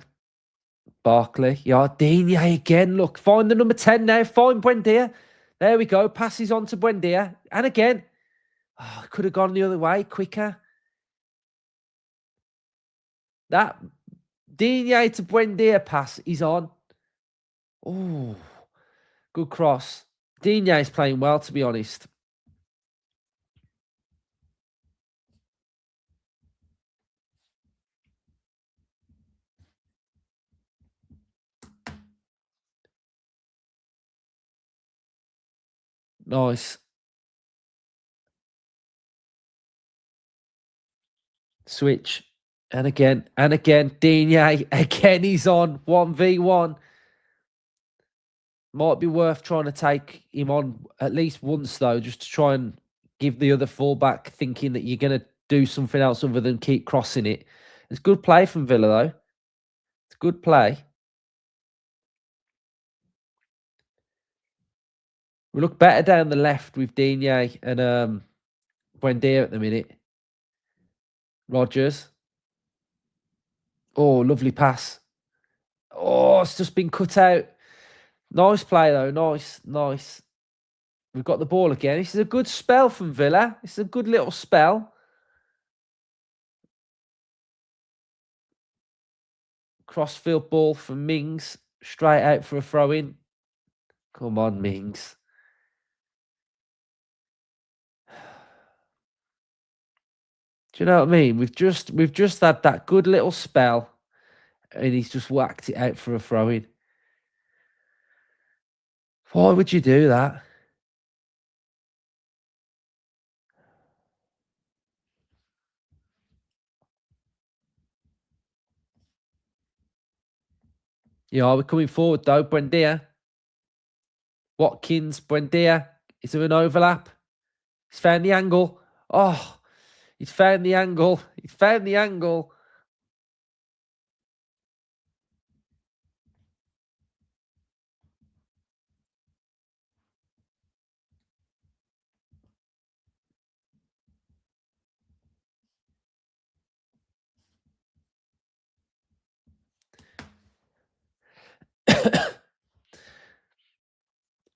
Speaker 1: Barkley. Yeah, Digne again. Look, find the number 10 now. Find Buendia. There we go. Passes on to Buendia. And again. Oh, could have gone the other way quicker. That Digne to Buendia pass is on. Oh, good cross. Digne is playing well, to be honest. Nice. Switch. And again. Digne. Again, he's on. 1v1. Might be worth trying to take him on at least once, though, just to try and give the other fullback thinking that you're going to do something else other than keep crossing it. It's good play from Villa, though. It's good play. We look better down the left with Digne and Buendia at the minute. Rogers. Oh, lovely pass. Oh, it's just been cut out. Nice play, though. Nice. We've got the ball again. This is a good spell from Villa. It's a good little spell. Crossfield ball from Mings. Straight out for a throw-in. Come on, Mings. Do you know what I mean? We've just had that good little spell, and he's just whacked it out for a throw-in. Why would you do that? Yeah, we're coming forward though. Buendia. Watkins, Buendia. Is there an overlap? He's found the angle. Oh, he's found the angle. He's found the angle.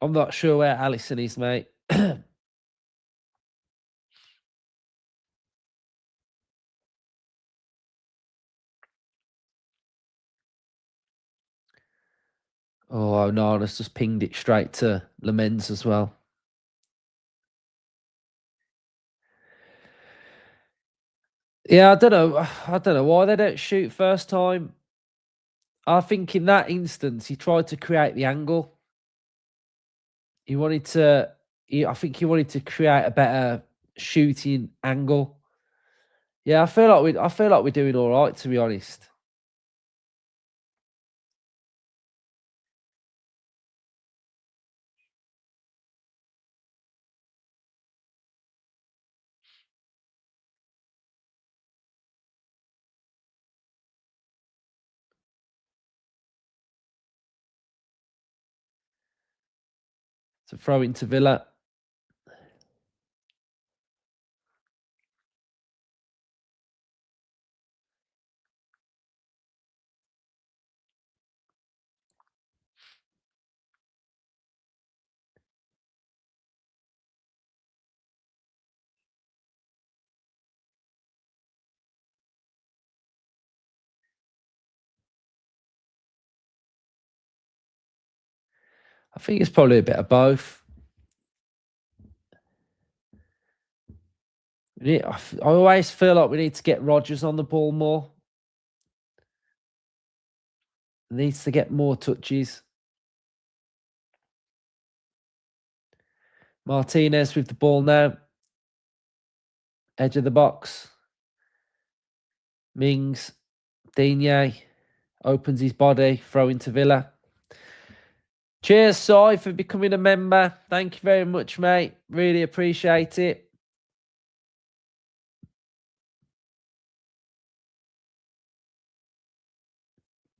Speaker 1: I'm not sure where Alisson is, mate. Oh, no, it's just pinged it straight to Lamens as well. Yeah, I don't know. I don't know why they don't shoot first time. I think in that instance, he tried to create the angle. He wanted to. I think he wanted to create a better shooting angle. Yeah, I feel like we're doing all right, to be honest. To throw into Villa. I think it's probably a bit of both. I always feel like we need to get Rodgers on the ball more. Needs to get more touches. Martinez with the ball now. Edge of the box. Mings. Digne. Opens his body. Throw into Villa. Cheers, Si, for becoming a member. Thank you very much, mate. Really appreciate it.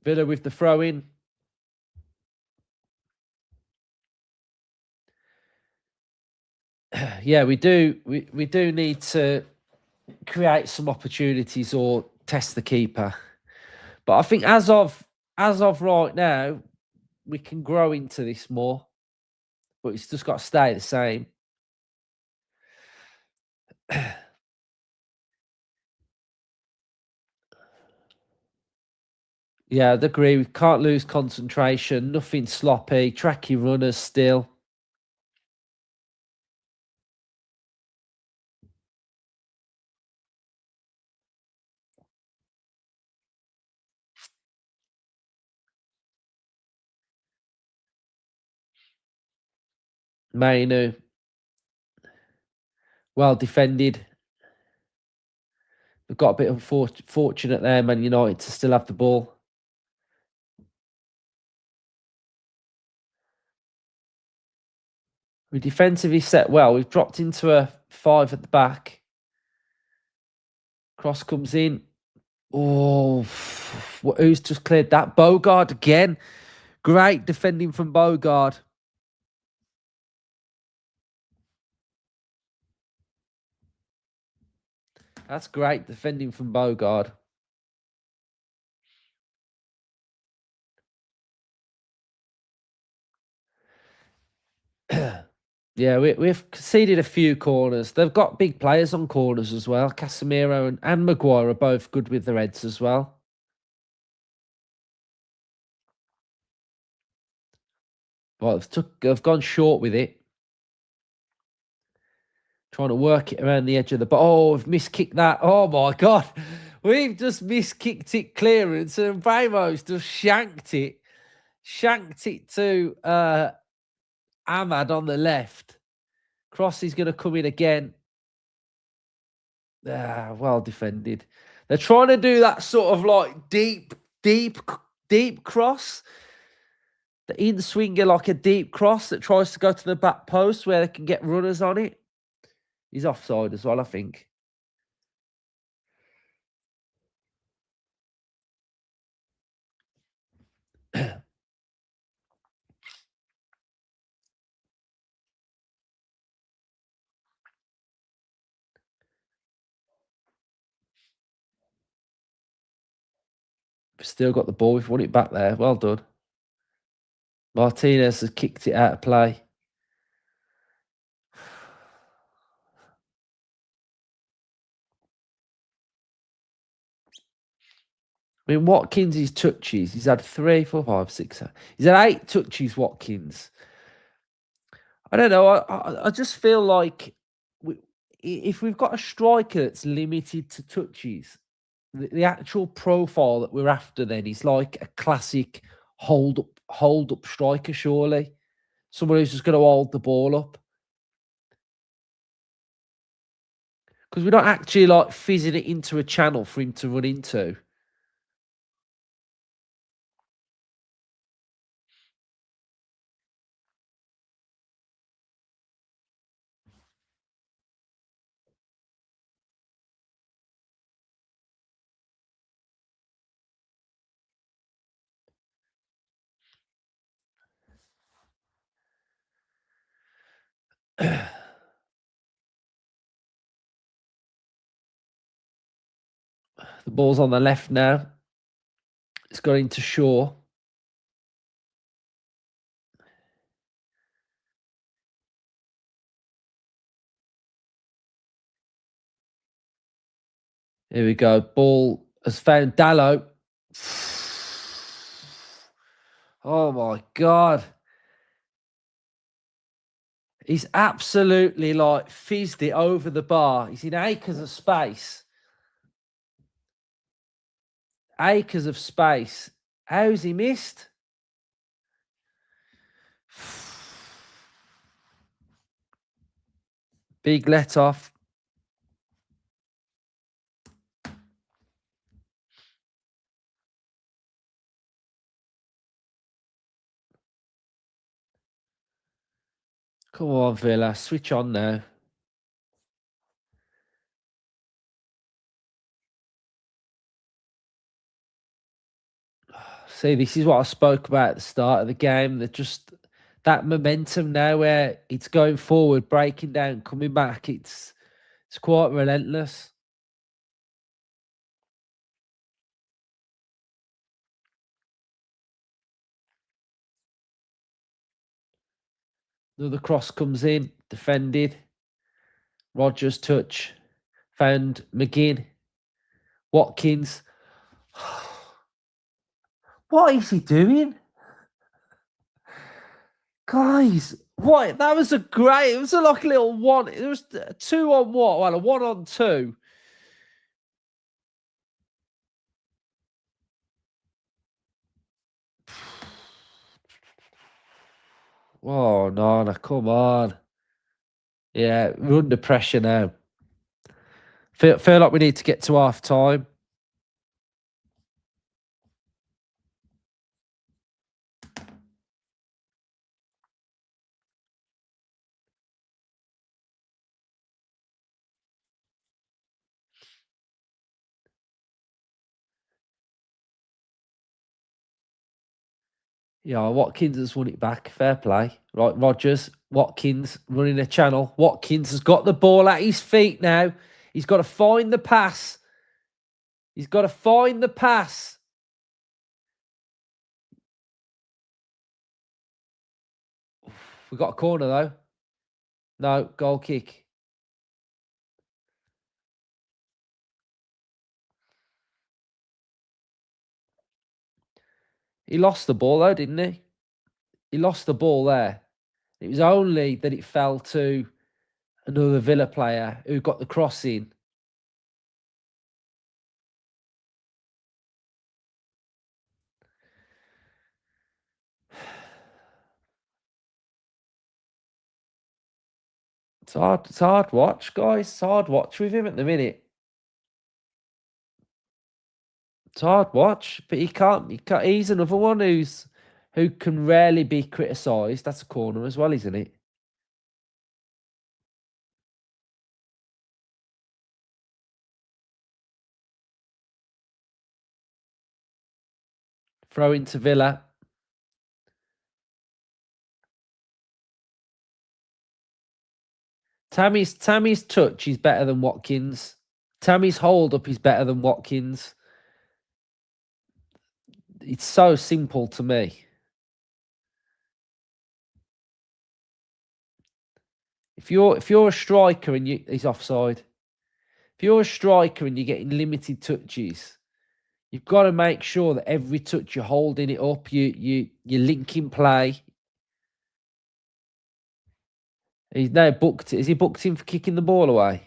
Speaker 1: Villa with the throw in. Yeah, we do. We do need to create some opportunities or test the keeper. But I think as of right now, we can grow into this more. But it's just got to stay the same. Yeah, I'd agree. We can't lose concentration. Nothing sloppy. Tracky runners still. Mainu. Well defended. We've got a bit unfortunate there, Man United, to still have the ball. We defensively set well. We've dropped into a 5 at the back. Cross comes in. Oh, who's just cleared that? Bogard again. Great defending from Bogard. That's great defending from Bogard. Yeah, we've conceded a few corners. They've got big players on corners as well. Casemiro and Maguire are both good with their heads as well. But they've gone short with it. Trying to work it around the edge of the... Oh, we've miskicked that. Oh, my God. We've just miskicked it clearance and Bramos just shanked it. Shanked it to Ahmad on the left. Cross is going to come in again. Ah, well defended. They're trying to do that sort of like deep cross. The in swinger like a deep cross that tries to go to the back post where they can get runners on it. He's offside as well, I think. Still got the ball. We've won it back there. Well done. Martinez has kicked it out of play. I mean, Watkins' his touches. He's had 3, 4, 5, 6. He's had 8 touches, Watkins. I don't know. I just feel like if we've got a striker that's limited to touches, the actual profile that we're after then is like a classic hold up striker, surely. Someone who's just going to hold the ball up because we're not actually like fizzing it into a channel for him to run into. The ball's on the left now. It's got into Shaw. Here we go. Ball has found Dallo. Oh my God. He's absolutely like fizzed it over the bar. He's in acres of space. Acres of space. How's he missed? Big let off. Come on, Villa. Switch on now. See, this is what I spoke about at the start of the game. That just that momentum now where it's going forward, breaking down, coming back. It's quite relentless. Another cross comes in, defended. Rogers touch. Found McGinn. Watkins. What is he doing? Guys, what? That was a great, it was a like a little one. It was a 2-on-1, well, a 1-on-2. Oh, no, come on. Yeah, we're under pressure now. Feel like we need to get to half time. Yeah, Watkins has won it back. Fair play. Right, Rogers, Watkins running a channel. Watkins has got the ball at his feet now. He's got to find the pass. He's got to find the pass. We got a corner though. No, goal kick. He lost the ball though, didn't he? He lost the ball there. It was only that it fell to another Villa player who got the cross in. It's hard watch, guys. It's hard watch with him at the minute. It's hard watch, but he can't. He's another one who can rarely be criticised. That's a corner as well, isn't it? Throw into Villa. Tammy's touch is better than Watkins. Tammy's hold up is better than Watkins. It's so simple to me. If you're a striker and he's offside. If you're a striker and you're getting limited touches, you've got to make sure that every touch you're holding it up, you're linking play. He's now booked. Is he booked in for kicking the ball away?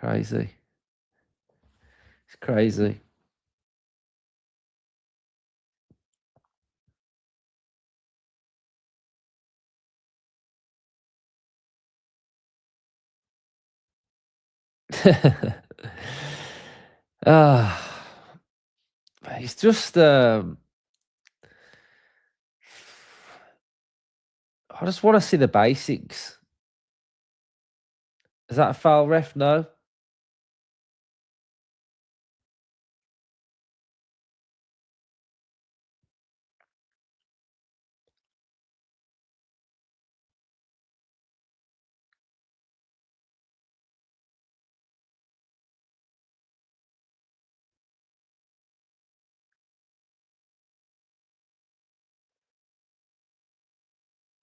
Speaker 1: Crazy. It's crazy. Ah, it's just I just want to see the basics. Is that a foul, ref? No.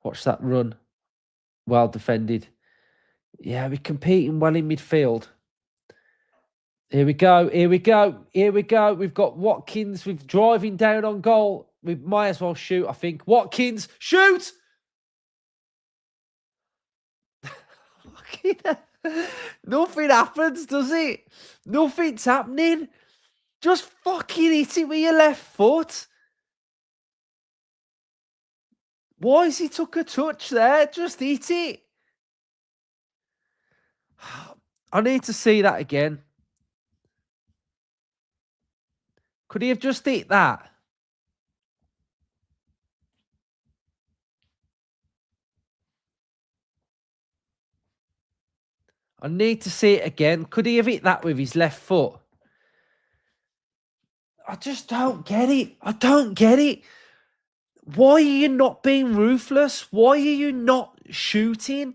Speaker 1: Watch that run. Well defended. Yeah, we're competing well in midfield. Here we go. Here we go. Here we go. We've got Watkins. We're driving down on goal. We might as well shoot, I think. Watkins, shoot! Nothing happens, does it? Nothing's happening. Just fucking hit it with your left foot. Why has he took a touch there? Just hit it. I need to see that again. Could he have just hit that? I need to see it again. Could he have hit that with his left foot? I just don't get it. I don't get it. Why are you not being ruthless? Why are you not shooting?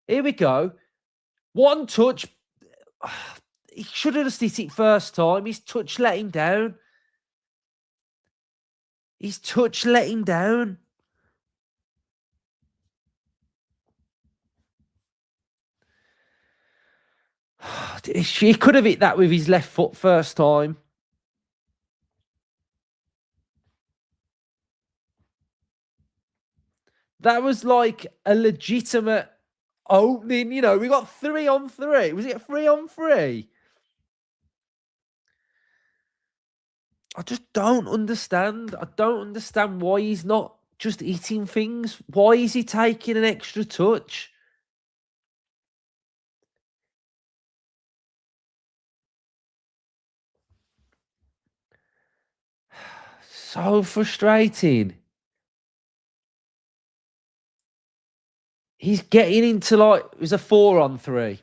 Speaker 1: Here we go. One touch. He should have just hit it first time. His touch let him down. His touch let him down. He could have hit that with his left foot first time. That was like a legitimate opening. You know, we got 3-on-3. Was it 3-on-3? I just don't understand. I don't understand why he's not just hitting things. Why is he taking an extra touch? So frustrating. He's getting into like, it was a 4-on-3.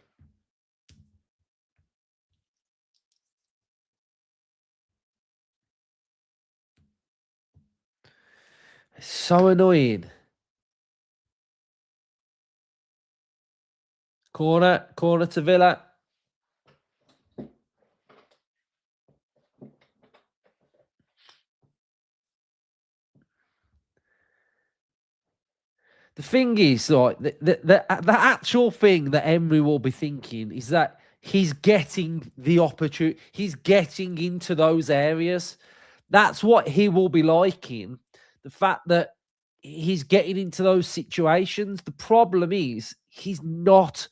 Speaker 1: It's so annoying. Corner to Villa. The thing is, like, the actual thing that Emery will be thinking is that he's getting the opportunity, he's getting into those areas. That's what he will be liking. The fact that he's getting into those situations. The problem is he's not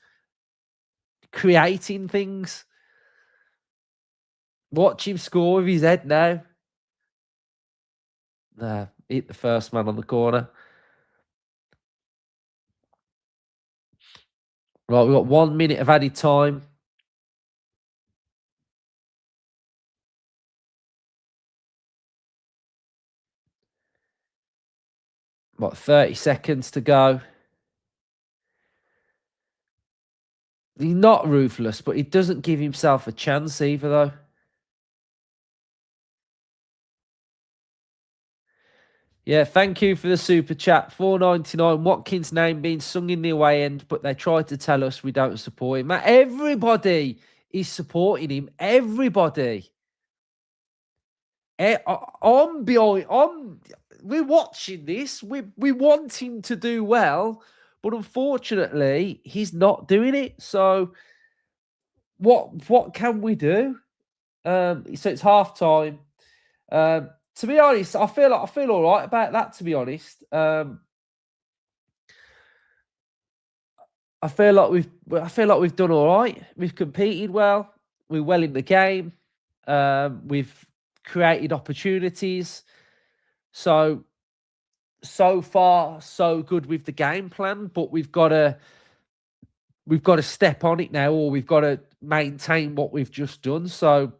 Speaker 1: creating things. Watch him score with his head now. Nah, hit the first man on the corner. Right, we've got 1 minute of added time. What, 30 seconds to go. He's not ruthless, but he doesn't give himself a chance either, though. Yeah, thank you for the super chat. 4.99. Watkins' name being sung in the away end, but they tried to tell us we don't support him. Everybody is supporting him. Everybody. I'm behind. We're watching this. We want him to do well, but unfortunately, he's not doing it. So, what can we do? So it's half time. To be honest, I feel all right about that. To be honest, I feel like we've done all right. We've competed well. We're well in the game. We've created opportunities. So so far so good with the game plan, but we've got to step on it now, or we've got to maintain what we've just done. So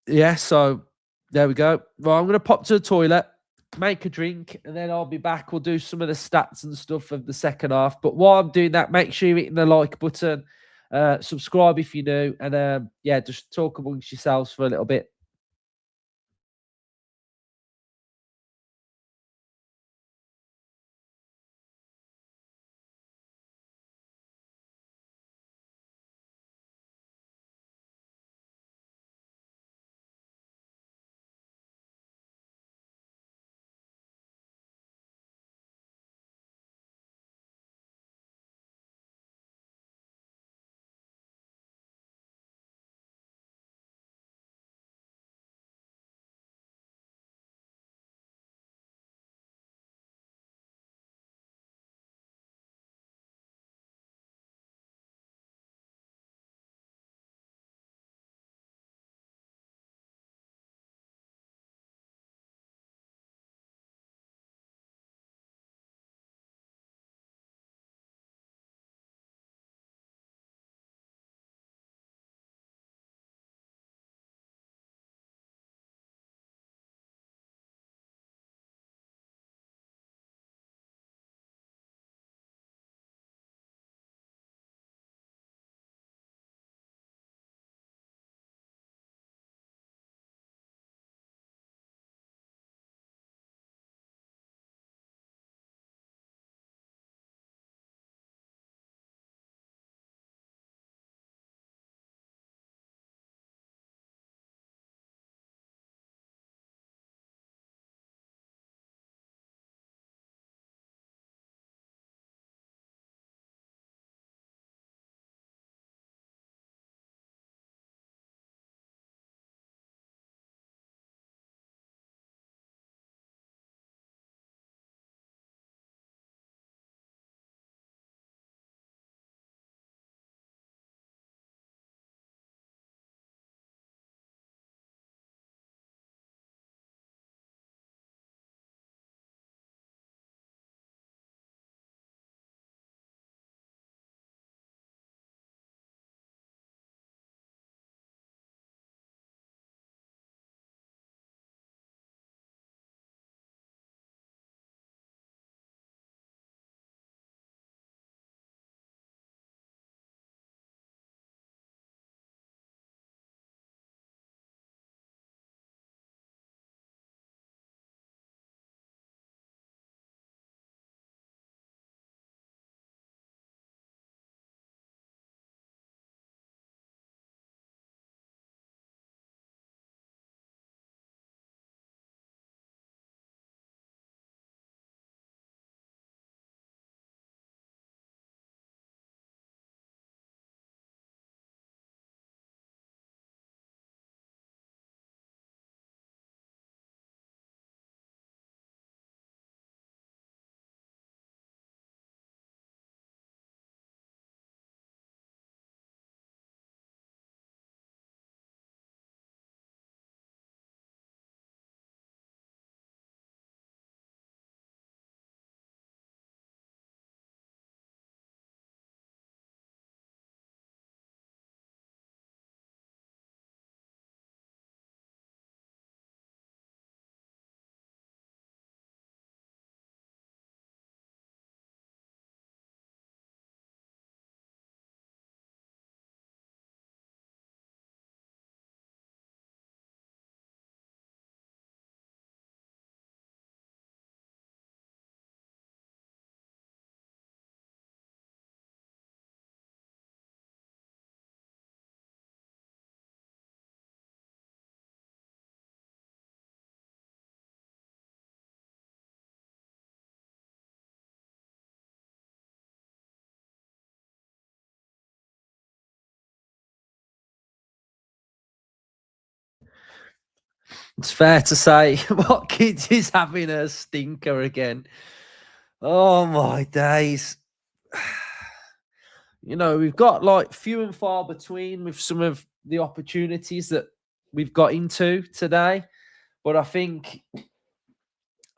Speaker 1: yeah, so there we go. Well, I'm gonna pop to the toilet, make a drink, and then I'll be back. We'll do some of the stats and stuff of the second half. But while I'm doing that, make sure you're hitting the like button, subscribe if you're new, and yeah, just talk amongst yourselves for a little bit. It's fair to say what kids is having a stinker again. Oh my days. we've got like few and far between with some of the opportunities that we've got into today. But I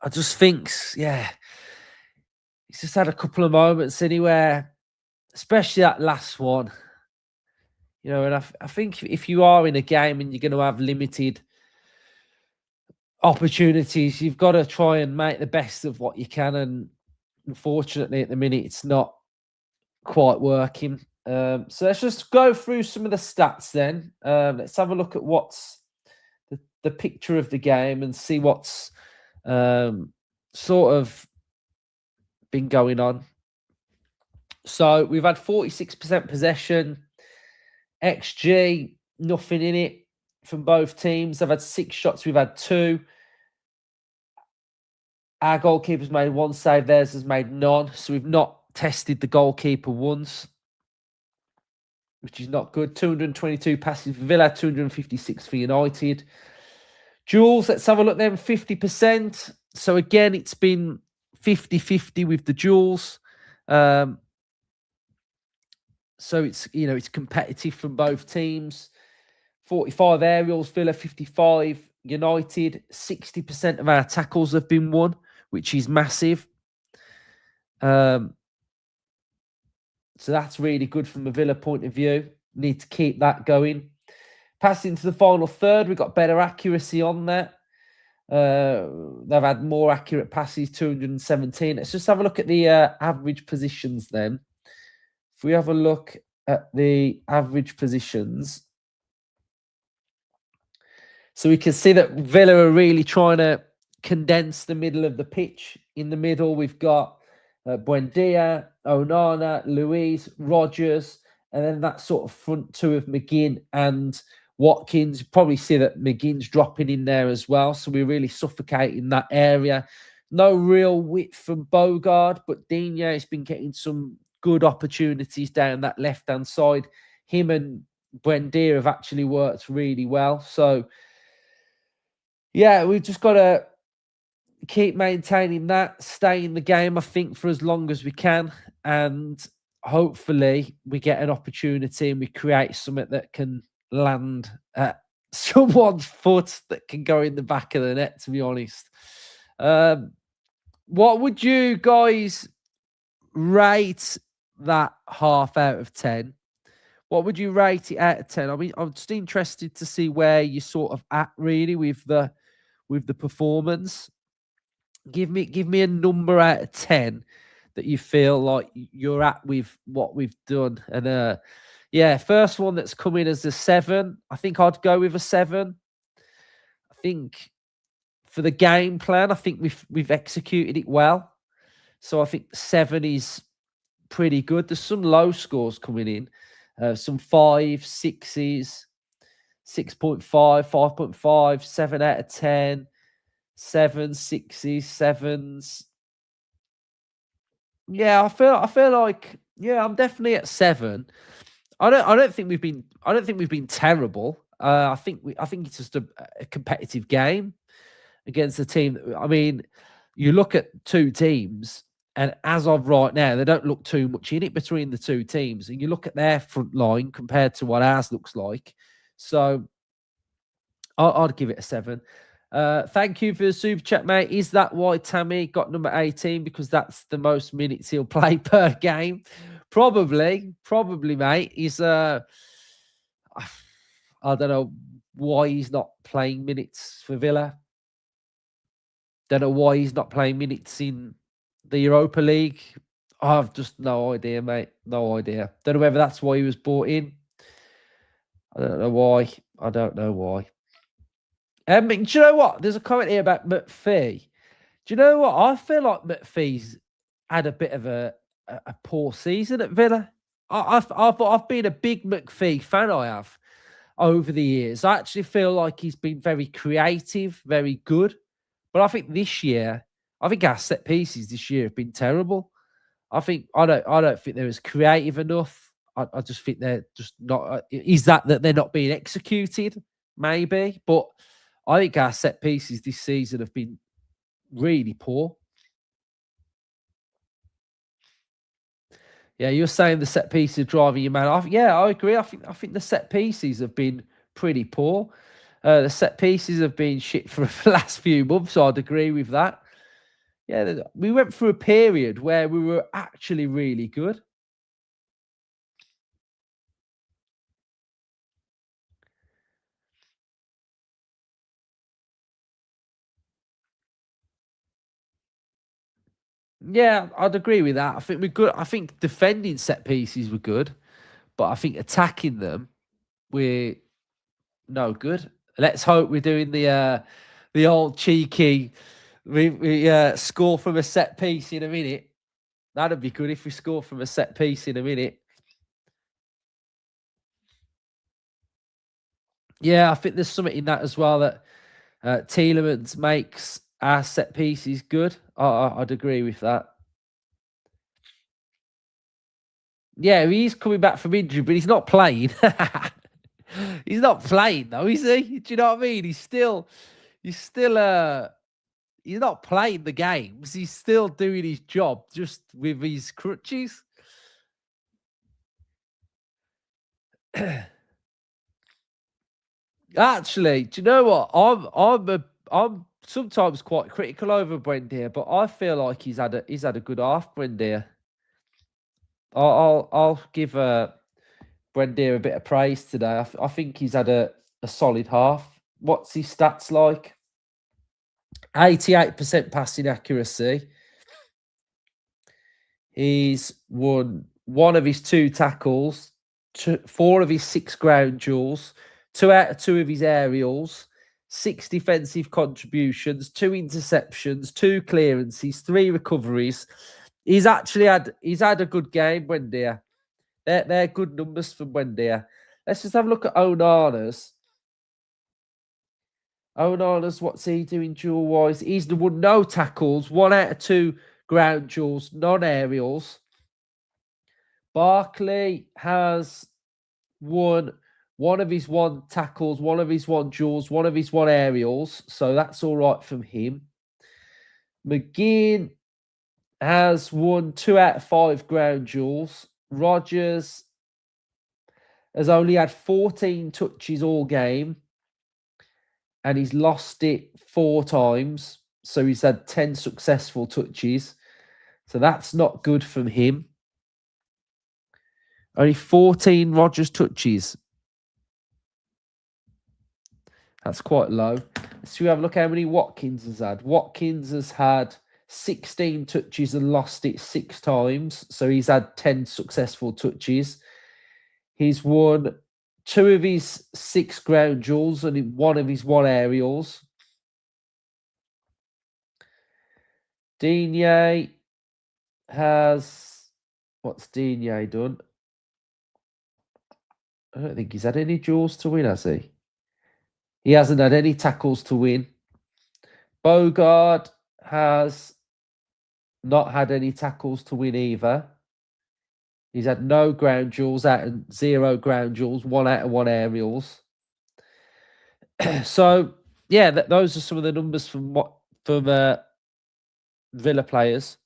Speaker 1: just think, yeah, he's just had a couple of moments anywhere, especially that last one. And I think if you are in a game and you're going to have limited opportunities, you've got to try and make the best of what you can. And unfortunately, at the minute, it's not quite working. So let's just go through some of the stats then. Let's have a look at what's the picture of the game and see what's sort of been going on. So we've had 46% possession, XG, nothing in it from both teams. They've had 6 shots, we've had 2. Our goalkeeper's made 1 save, theirs has made none. So we've not tested the goalkeeper once, which is not good. 222 passes for Villa, 256 for United. Duels, let's have a look then, 50%. So again, it's been 50-50 with the duels. So it's competitive from both teams. 45 aerials, Villa 55, United 60% of our tackles have been won, which is massive. So that's really good from a Villa point of view. Need to keep that going. Passing to the final third, we've got better accuracy on that. They've had more accurate passes, 217. Let's just have a look at the average positions then. If we have a look at the average positions, so we can see that Villa are really trying to condense the middle of the pitch. In the middle, we've got Buendia, Onana, Luiz, Rodgers, and then that sort of front two of McGinn and Watkins. You probably see that McGinn's dropping in there as well. So we're really suffocating that area. No real width from Bogard, but Digne has been getting some good opportunities down that left-hand side. Him and Buendia have actually worked really well. So, yeah, we've just got to keep maintaining that, stay in the game, I think, for as long as we can. And hopefully we get an opportunity and we create something that can land at someone's foot that can go in the back of the net, to be honest. What would you guys rate that half out of 10? What would you rate it out of 10? I mean, I'm just interested to see where you're sort of at really with the performance. Give me a number out of 10 that you feel like you're at with what we've done. And yeah, first one that's come in as a 7. I think I'd go with a 7. I think for the game plan, I think we've executed it well. So I think 7 is pretty good. There's some low scores coming in. Some 5, 6s, 6.5, 5.5, 7 out of 10, 7, 6s, 7s. Yeah, I feel like, yeah, I'm definitely at 7. I don't think we've been terrible. I think it's just a competitive game against a team. I mean, you look at 2 teams, and as of right now, they don't look too much in it between the 2 teams. And you look at their front line compared to what ours looks like. So I'd give it a 7. Thank you for the super chat, mate. Is that why Tammy got number 18? Because that's the most minutes he'll play per game. Probably, mate. He's I don't know why he's not playing minutes for Villa. Don't know why he's not playing minutes in the Europa League. I've just no idea, mate. No idea. Don't know whether that's why he was brought in. I don't know why. Do you know what? There's a comment here about McPhee. Do you know what? I feel like McPhee's had a bit of a poor season at Villa. I've been a big McPhee fan, I have, over the years. I actually feel like he's been very creative, very good. But I think this year, our set pieces this year have been terrible. I don't think they're as creative enough. I just think they're just not. Is that they're not being executed? Maybe, but I think our set pieces this season have been really poor. Yeah, you're saying the set pieces are driving you mad. Yeah, I agree. I think the set pieces have been pretty poor. The set pieces have been shit for the last few months. So I'd agree with that. Yeah, we went through a period where we were actually really good. Yeah, I'd agree with that. I think we're good. I think defending set pieces were good, but I think attacking them, we're no good. Let's hope we're doing the old cheeky. We score from a set piece in a minute. That'd be good if we score from a set piece in a minute. Yeah, I think there's something in that as well that Tielemans makes our set pieces good. I'd agree with that. Yeah, he's coming back from injury, but he's not playing. He's not playing though, is he? Do you know what I mean? He's still he's not playing the games. He's still doing his job just with his crutches. Actually, do you know what? I'm sometimes quite critical over Brendier, but I feel like he's had a good half, Brendier. I'll give Brendier a bit of praise today. I think he's had a solid half. What's his stats like? 88% passing accuracy. He's won one of his two tackles, four of his six ground duels, 2 out of 2 of his aerials, 6 defensive contributions, 2 interceptions, 2 clearances, 3 recoveries. He's had a good game, Buendia. They're good numbers for Buendia. Let's just have a look at Onana's. Onana's, what's he doing duel wise? He's the one no tackles, 1 out of 2 ground duels, non-aerials. Barkley has won one of his 1 tackles, one of his 1 duels, one of his 1 aerials. So that's all right from him. McGinn has won 2 out of 5 ground duels. Rogers has only had 14 touches all game and he's lost it 4 times. So he's had 10 successful touches. So that's not good from him. Only 14 Rogers touches. That's quite low. Let's have a look how many Watkins has had. Watkins has had 16 touches and lost it 6 times. So he's had 10 successful touches. He's won 2 of his 6 ground duels and 1 of his 1 aerials. Digne has... What's Digne done? I don't think he's had any duels to win, has he? He hasn't had any tackles to win. Bogard has not had any tackles to win either. He's had no ground duels out of 0 ground duels, 1 out of 1 aerials. So yeah, those are some of the numbers from Villa players.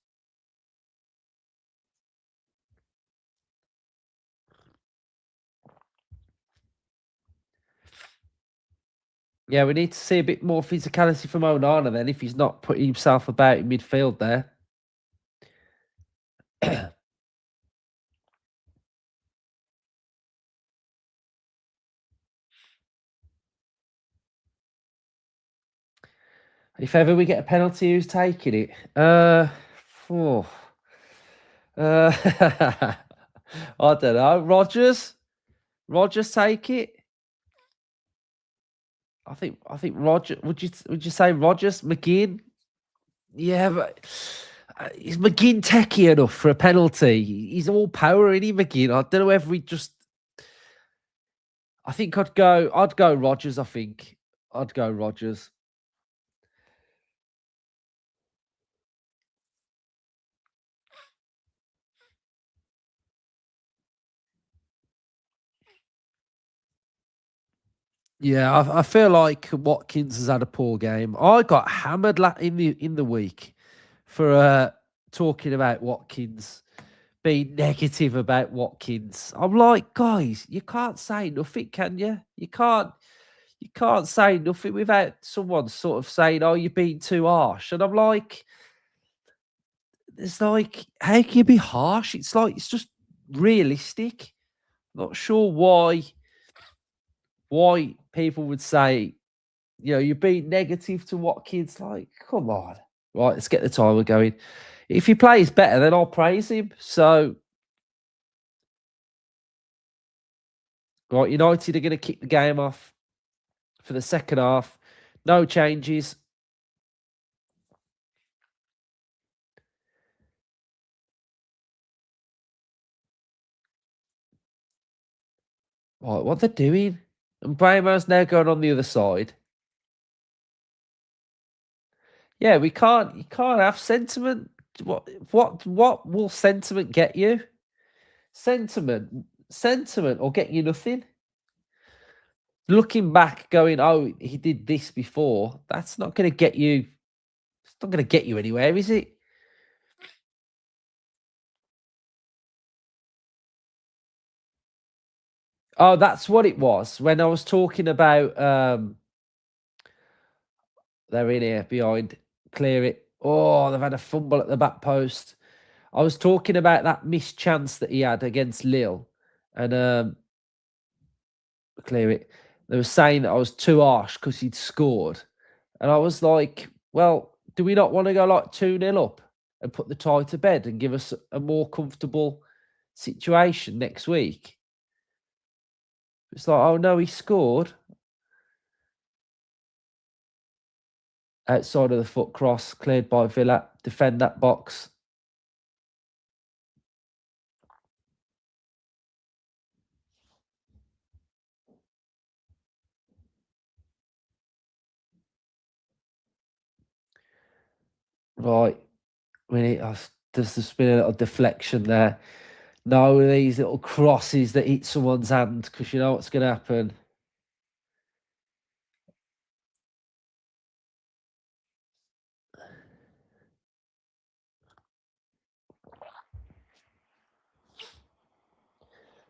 Speaker 1: Yeah, we need to see a bit more physicality from Onana then if he's not putting himself about in midfield there. If ever we get a penalty, who's taking it? Oh. I don't know. Rogers take it. I think Roger. Would you say Rogers? McGinn? Yeah, but is McGinn techie enough for a penalty? He's all power, isn't he, McGinn? I don't know if we just. I think I'd go Rogers. I think I'd go Rogers. Yeah, I feel like Watkins has had a poor game. I got hammered in the week for talking about Watkins being negative about Watkins. I'm like, guys, you can't say nothing, can you? You can't say nothing without someone sort of saying, "Oh, you're being too harsh." And I'm like, it's like, how can you be harsh? It's like it's just realistic. Not sure why people would say, you're being negative to Watkins. Like, come on. Right, let's get the timer going. If he plays better, then I'll praise him. So, right, United are going to kick the game off for the second half. No changes. Right, what they're doing? And Bramo's now going on the other side. Yeah, we can't. You can't have sentiment. What will sentiment get you? Sentiment will get you nothing. Looking back, going, oh, he did this before. That's not going to get you. It's not going to get you anywhere, is it? Oh, that's what it was when I was talking about. They're in here behind. Clear it. Oh, they've had a fumble at the back post. I was talking about that missed chance that he had against Lille, and clear it. They were saying that I was too harsh because he'd scored, and I was like, "Well, do we not want to go like 2-0 up and put the tie to bed and give us a more comfortable situation next week?" It's like, "Oh no, he scored outside of the foot cross, cleared by Villa. Defend that box." Right. There's just been a little deflection there. No, these little crosses that hit someone's hand because you know what's going to happen.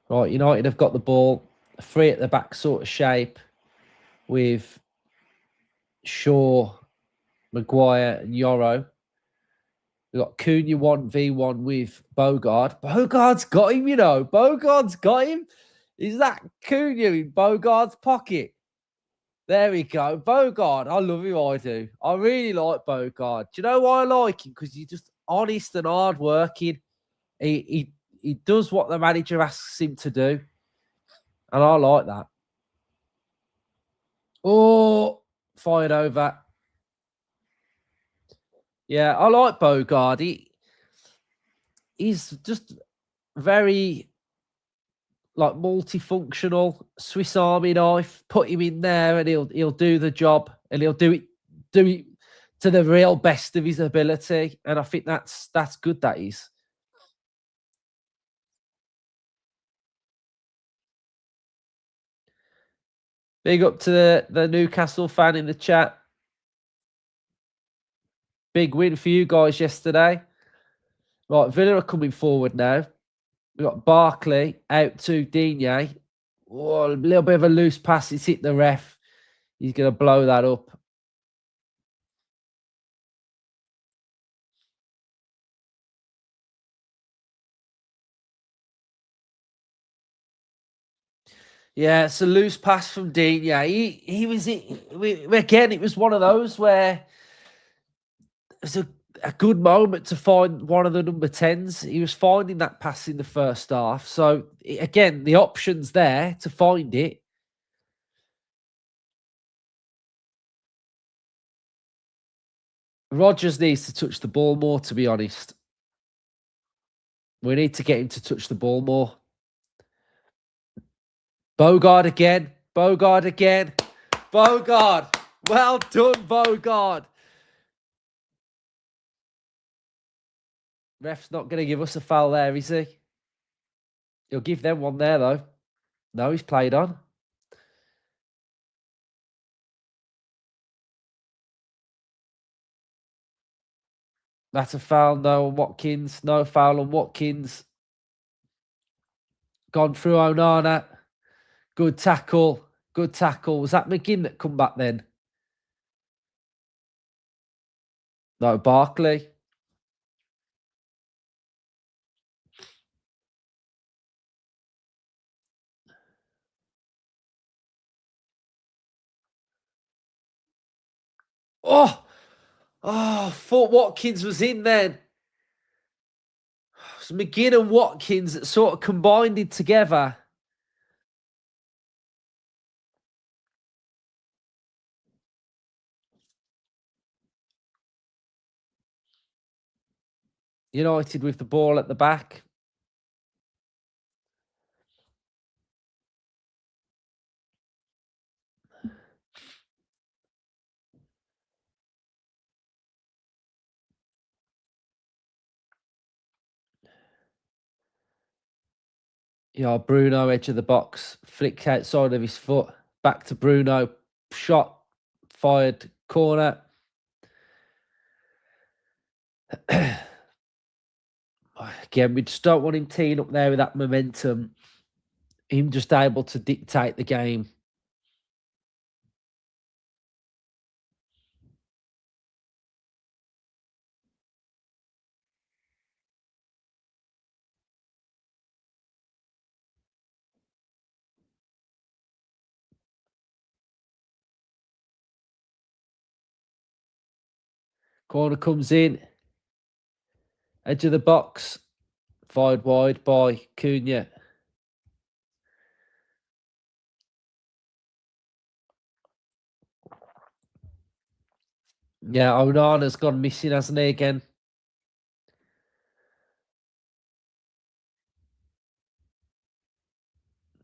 Speaker 1: Right, United have got the ball, three at the back sort of shape with Shaw, Maguire, and Yoro. We've got Cunha 1v1 with Bogard. Bogard's got him, Bogard's got him. Is that Cunha in Bogard's pocket? There we go. Bogard. I love him, I do. I really like Bogard. Do you know why I like him? Because he's just honest and hardworking. He does what the manager asks him to do. And I like that. Oh, fired over. Yeah, I like Bogard. He's just very like multifunctional, Swiss Army knife. Put him in there, and he'll do the job, and he'll do it to the real best of his ability. And I think that's good. That is. Big up to the Newcastle fan in the chat. Big win for you guys yesterday. Right, Villa are coming forward now. We've got Barkley out to Digne. Oh, a little bit of a loose pass. It's hit the ref. He's going to blow that up. Yeah, it's a loose pass from Digne. He was again. It was one of those where it was a good moment to find one of the number 10s. He was finding that pass in the first half. So again, the options there to find it. Rodgers needs to touch the ball more, to be honest. We need to get him to touch the ball more. Bogard again. Bogard again. Bogard. Well done, Bogard. Ref's not going to give us a foul there, is he? He'll give them one there, though. No, he's played on. That's a foul. No on Watkins. No foul on Watkins. Gone through Onana. Good tackle. Good tackle. Was that McGinn that come back then? No, Barkley. Oh, I thought Watkins was in then. It was McGinn and Watkins that sort of combined it together. United with the ball at the back. Yeah, Bruno, edge of the box, flicked outside of his foot, back to Bruno, shot, fired, corner. Again, we just don't want him teeing up there with that momentum. Him just able to dictate the game. Corner comes in, edge of the box, fired wide by Cunha. Yeah, Onana's gone missing, hasn't he, again?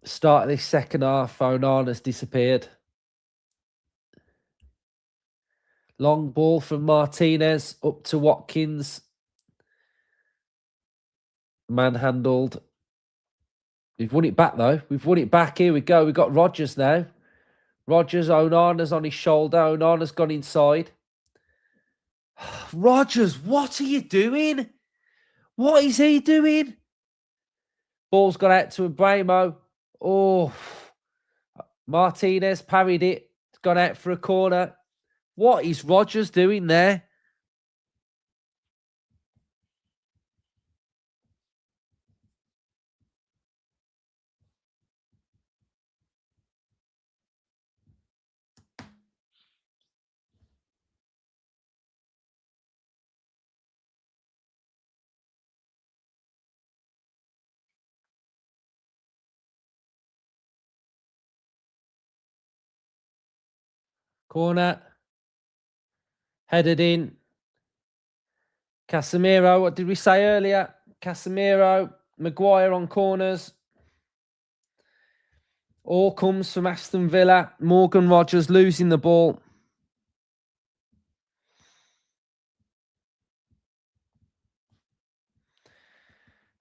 Speaker 1: Start of this second half, Onana's disappeared. Long ball from Martinez up to Watkins. Manhandled. We've won it back, though. We've won it back. Here we go. We've got Rodgers now. Rodgers, Onana's on his shoulder. Onana's gone inside. Rodgers, what are you doing? What is he doing? Ball's got out to Ibrahimo. Oh, Martinez parried it. It's gone out for a corner. What is Rodgers doing there? Corner. Headed in. Casemiro, what did we say earlier? Casemiro, Maguire on corners. All comes from Aston Villa. Morgan Rodgers losing the ball.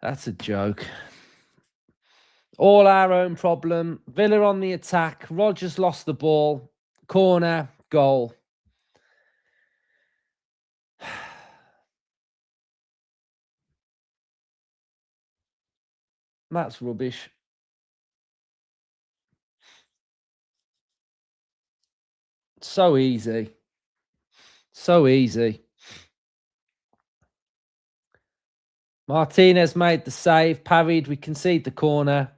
Speaker 1: That's a joke. All our own problem. Villa on the attack. Rodgers lost the ball. Corner, goal. That's rubbish. So easy. So easy. Martinez made the save, parried. We concede the corner.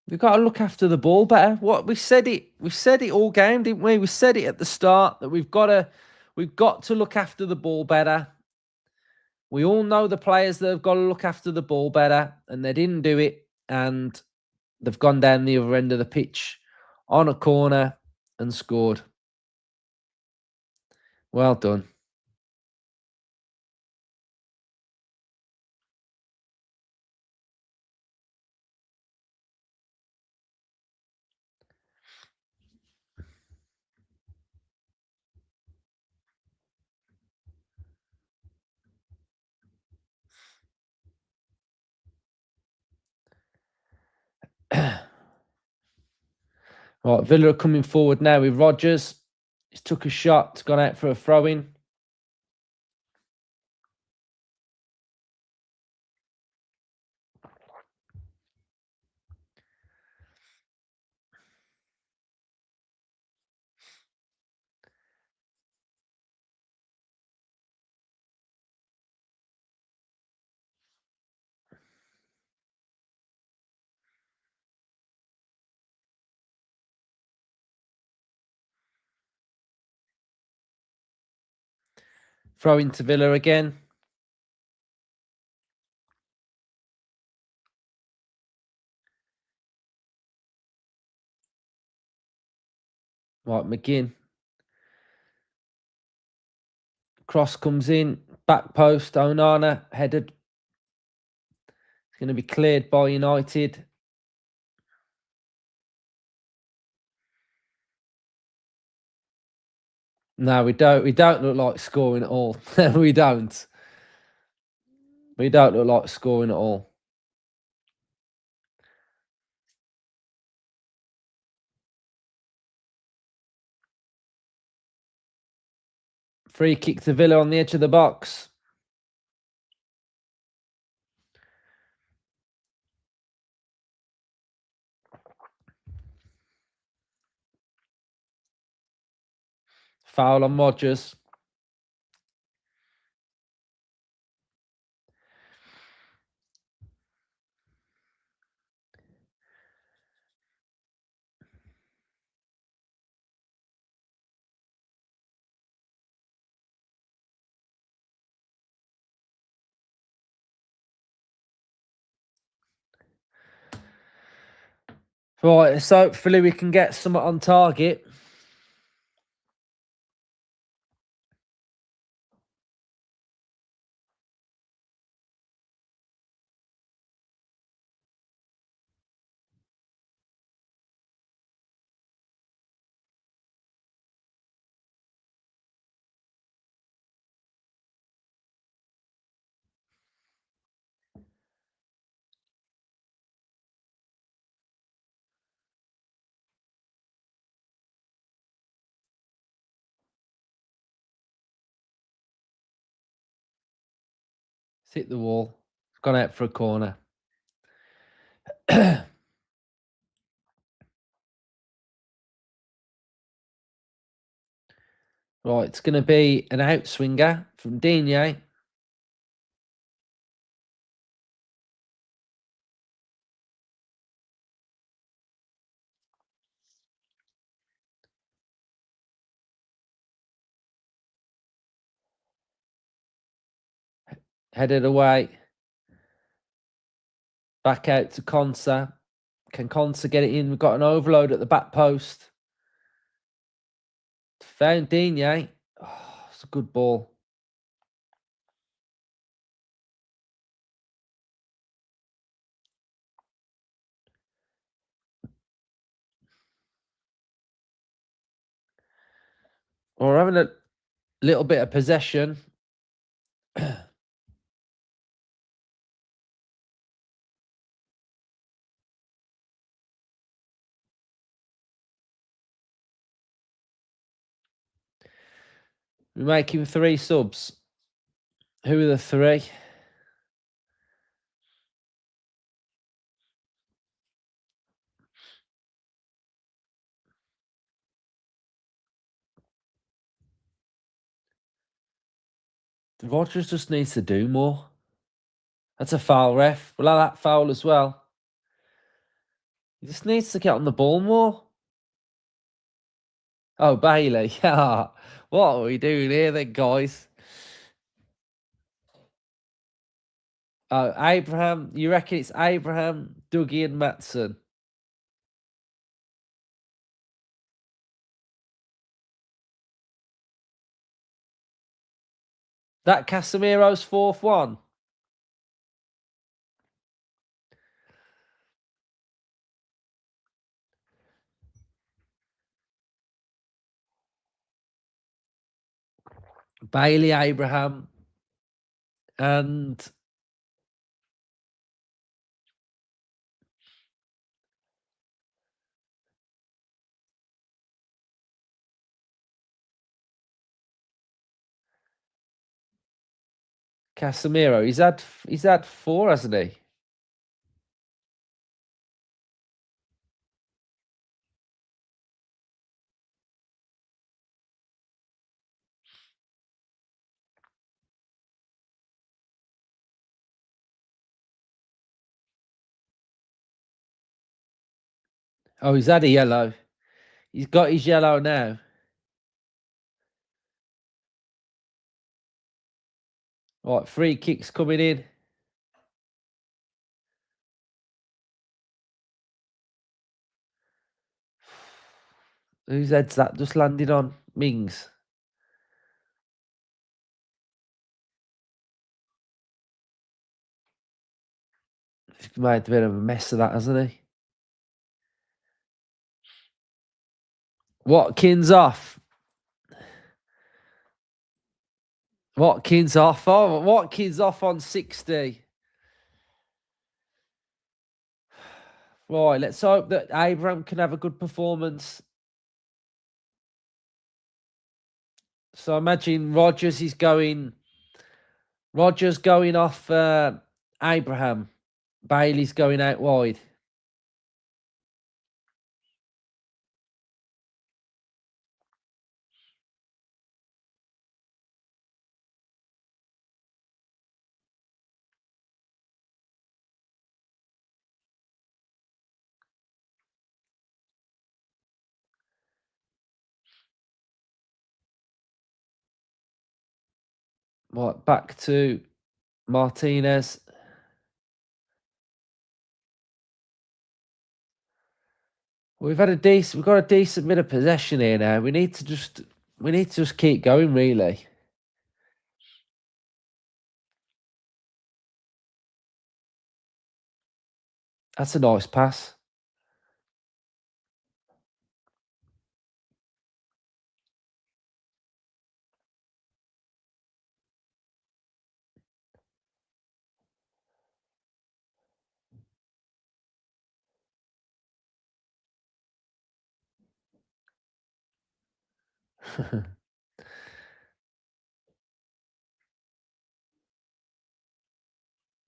Speaker 1: We've got to look after the ball better. What we said it all game, didn't we? We said it at the start that we've got to look after the ball better. We all know the players that have got to look after the ball better, and they didn't do it, and they've gone down the other end of the pitch on a corner and scored. Well done. Right, Villa are coming forward now with Rodgers. He's took a shot, gone out for a throw-in. Throw into Villa again. Right, McGinn. Cross comes in. Back post. Onana headed. It's going to be cleared by United. No, we don't. We don't look like scoring at all. We don't. We don't look like scoring at all. Free kick to Villa on the edge of the box. Foul on Rodgers. Right, so hopefully we can get something on target. It's hit the wall. It's gone out for a corner. Right, it's going to be an outswinger from Digne. Headed away. Back out to Konsa. Can Konsa get it in? We've got an overload at the back post. Found Digne. Oh, it's a good ball. We're having a little bit of possession. We're making 3 subs. Who are the 3? Rodgers just needs to do more. That's a foul, ref. We'll have that foul as well. He just needs to get on the ball more. Oh, Bailey. Yeah. What are we doing here then, guys? Oh, Abraham. You reckon it's Abraham, Dougie, and Matson? That Casemiro's 4th one. Bailey, Abraham, and Casemiro. He's had 4, hasn't he? Oh, he's had a yellow. He's got his yellow now. Right, free kicks coming in. Whose head's that just landed on? Mings. He's made a bit of a mess of that, hasn't he? Watkins off. Watkins off. Oh, Watkins off on 60. Right, let's hope that Abraham can have a good performance. So imagine Rogers going off Abraham. Bailey's going out wide. Right, back to Martinez. We've got a decent bit of possession here now. We need to just keep going, really. That's a nice pass.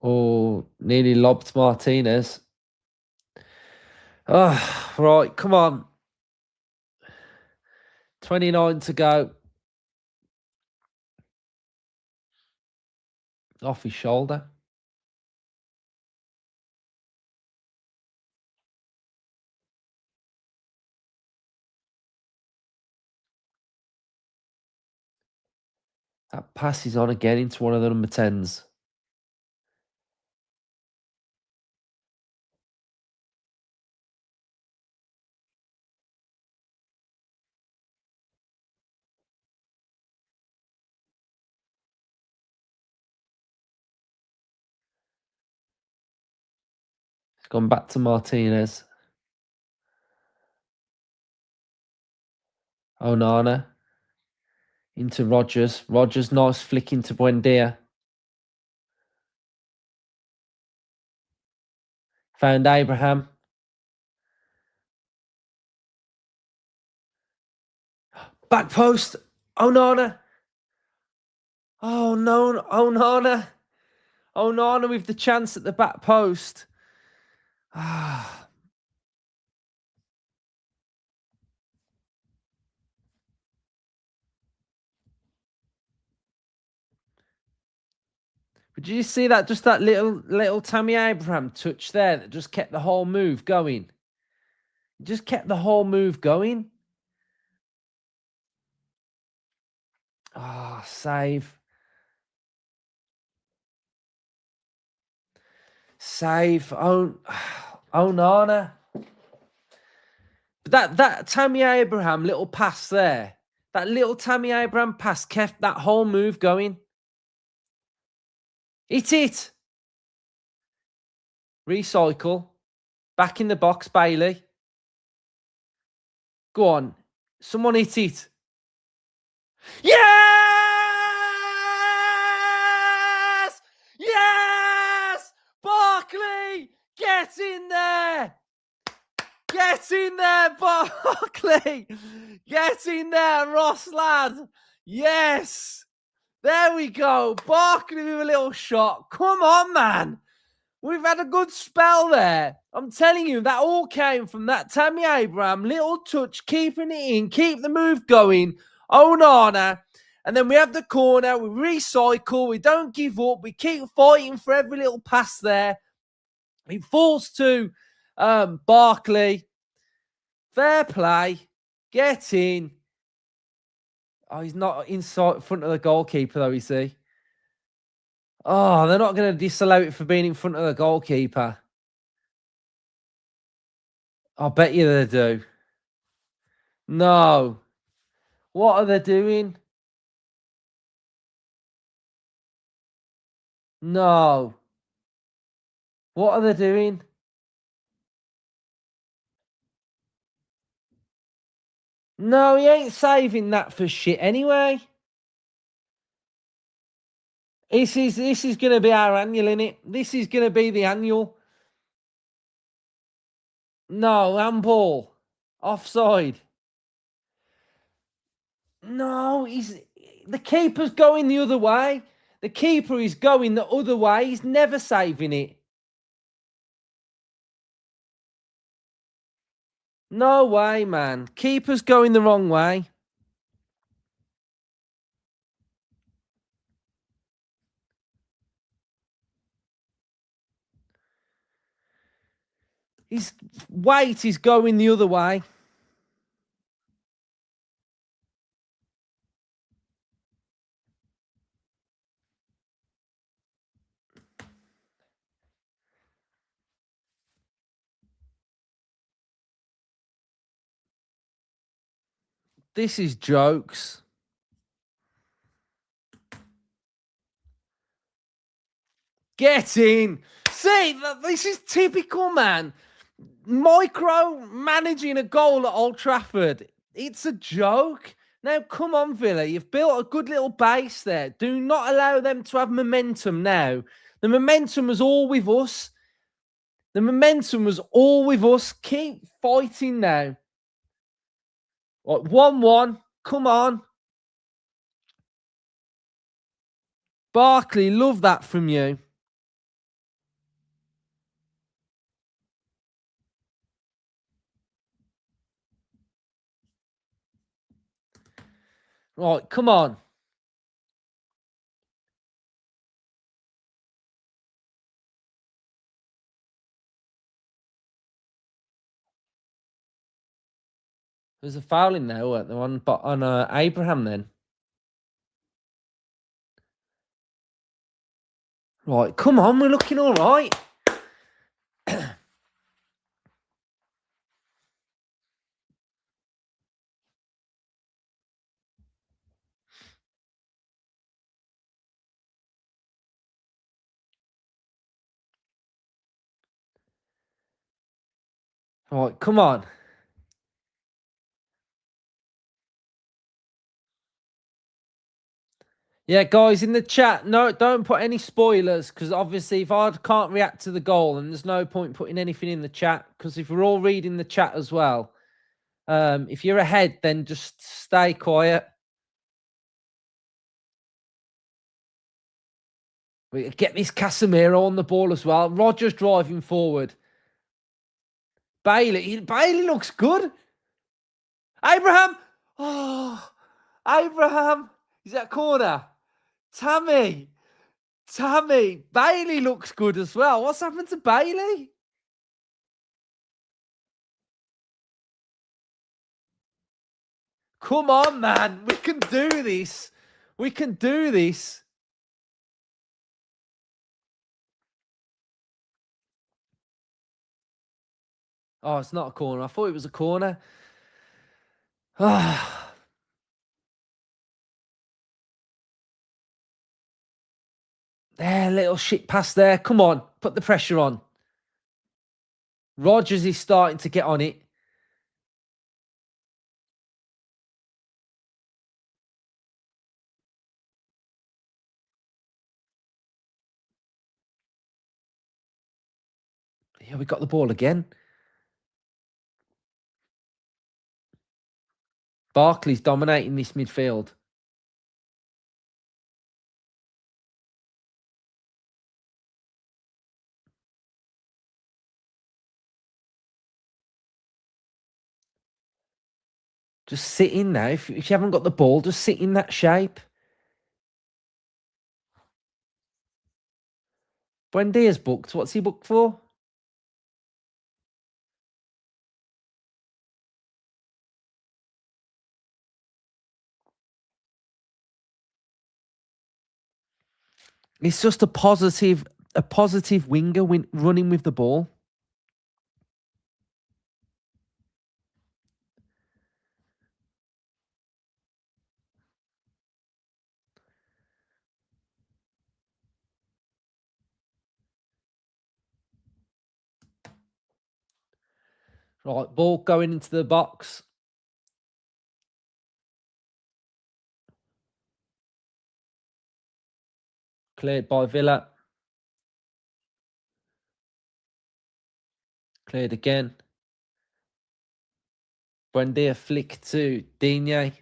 Speaker 1: Oh, nearly lobbed Martinez. Oh, right, come on. 29 to go. Off his shoulder. That pass is on again into one of the number 10s. It's gone back to Martinez. Onana. Into Rogers. Rogers, nice flick into Buendia. Found Abraham. Back post. Onana. Oh no, Onana. Onana with the chance at the back post. Ah. But did you see that? Just that little Tammy Abraham touch there that just kept the whole move going. Just kept the whole move going. Ah, save. Save. Oh, Onana. But that Tammy Abraham little pass there. That little Tammy Abraham pass kept that whole move going. Hit it. Recycle. Back in the box, Bailey. Go on. Someone hit it. Yes! Yes! Barkley! Get in there! Get in there, Barkley! Get in there, Ross lad! Yes! There we go. Barkley with a little shot. Come on, man. We've had a good spell there. I'm telling you, that all came from that Tammy Abraham. Little touch, keeping it in, keep the move going. Onana. And then we have the corner. We recycle. We don't give up. We keep fighting for every little pass there. It falls to Barkley. Fair play. Get in. Oh, he's not inside front of the goalkeeper, though, you see. Oh, they're not going to disallow it for being in front of the goalkeeper. I bet you they do. No. What are they doing? No. What are they doing? No, he ain't saving that for shit anyway. This is gonna be our annual, innit? This is gonna be the annual. No, handball. Offside. No, he's the keeper's going the other way. The keeper is going the other way. He's never saving it. No way, man. Keeper's going the wrong way. His weight is going the other way. This is jokes. Get in. See, this is typical, man. Micro managing a goal at Old Trafford. It's a joke. Now, come on, Villa. You've built a good little base there. Do not allow them to have momentum now. The momentum was all with us. The momentum was all with us. Keep fighting now. Right, 1-1. Come on. Barkley, love that from you. Right, come on. There's a foul in there, weren't there, on Abraham then? Right, come on, we're looking all right. Right, come on. Yeah, guys, in the chat, no, don't put any spoilers, because obviously if I can't react to the goal, then there's no point putting anything in the chat, because if we're all reading the chat as well, if you're ahead, then just stay quiet. We get this Casemiro on the ball as well. Rodgers driving forward. Bailey looks good. Abraham. Oh, Abraham. Is that corner? Tammy. Bailey looks good as well. What's happened to Bailey? Come on, man. We can do this. We can do this. Oh, it's not a corner. I thought it was a corner. Ah. There, little shit pass there. Come on. Put the pressure on. Rodgers is starting to get on it. Yeah, we got the ball again. Barkley's dominating this midfield. Just sit in now. If you haven't got the ball, just sit in that shape. Buendia's booked. What's he booked for? It's just a positive winger running with the ball. Right, ball going into the box. Cleared by Villa. Cleared again. Buendia flick to Digne.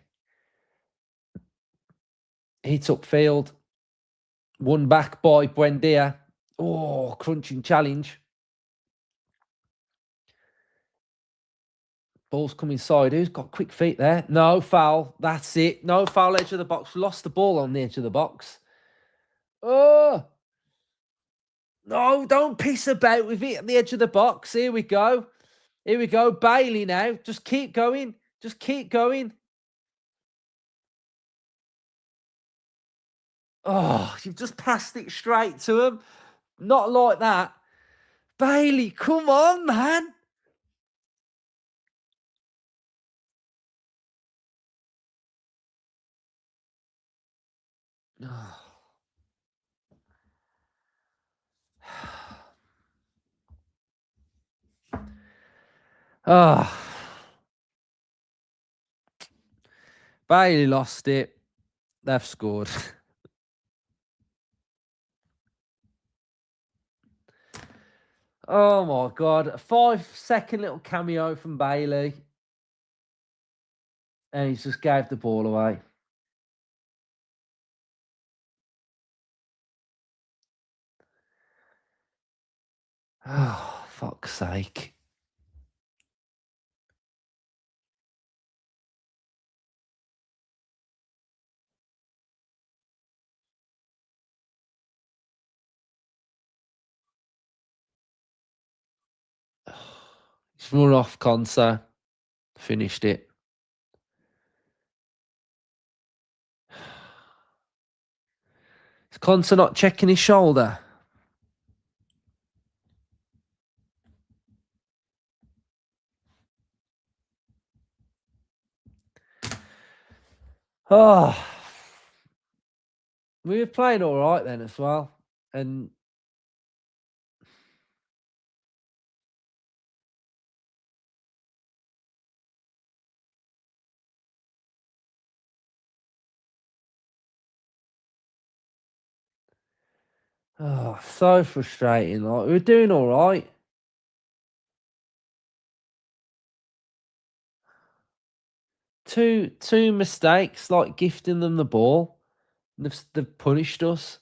Speaker 1: Hits upfield. Won back by Buendia. Oh, crunching challenge. Ball's coming inside. Who's got quick feet there? No foul. That's it. No foul, edge of the box. Lost the ball on the edge of the box. Oh, no, don't piss about with it at the edge of the box. Here we go. Here we go. Bailey now. Just keep going. Just keep going. Oh, you've just passed it straight to him. Not like that. Bailey, come on, man. Oh, Bailey lost it. They've scored. Oh my God. A 5-second little cameo from Bailey. And he's just gave the ball away. Oh, fuck's sake. He's run off Consa. Finished it. Is Consa not checking his shoulder? Oh, we were playing all right then as well. And oh, so frustrating. Like we were doing all right. Two mistakes, like gifting them the ball. And they've punished us.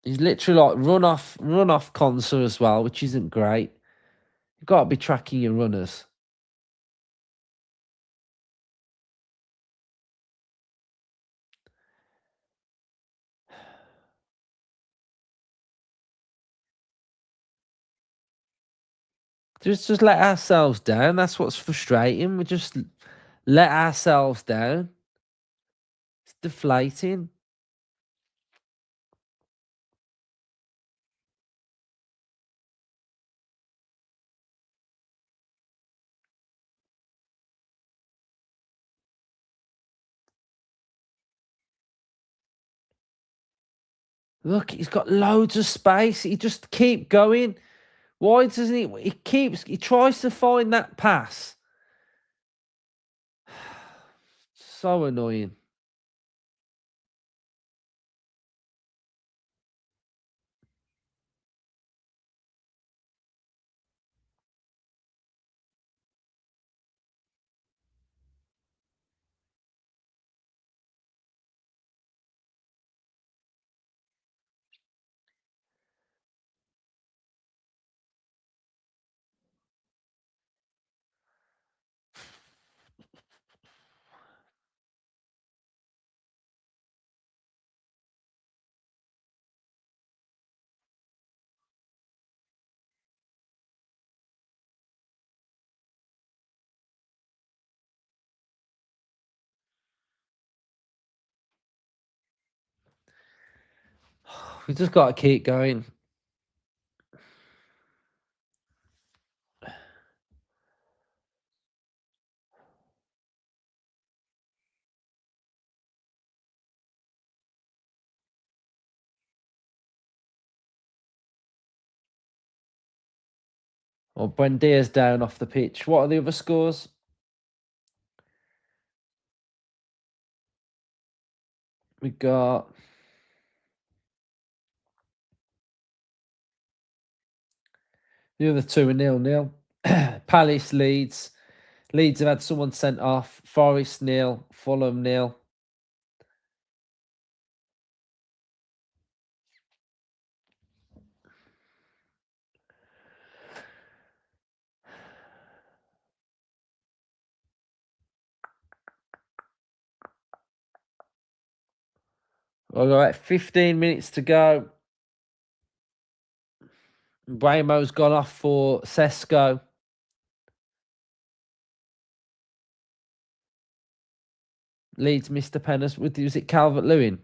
Speaker 1: He's literally like run off Consa as well, which isn't great. You've got to be tracking your runners. Just let ourselves down. That's what's frustrating. We just let ourselves down. It's deflating. Look, he's got loads of space. He just keep going. Why doesn't he? He tries to find that pass. So annoying. We just got to keep going. Well, Buendia's down off the pitch. What are the other scores? We got the other two are 0-0. Palace, Leeds. Leeds have had someone sent off. Forest 0, Fulham 0. All right, 15 minutes to go. Bramo's gone off for Sesko. Leeds missed the penalty. Was it Calvert-Lewin?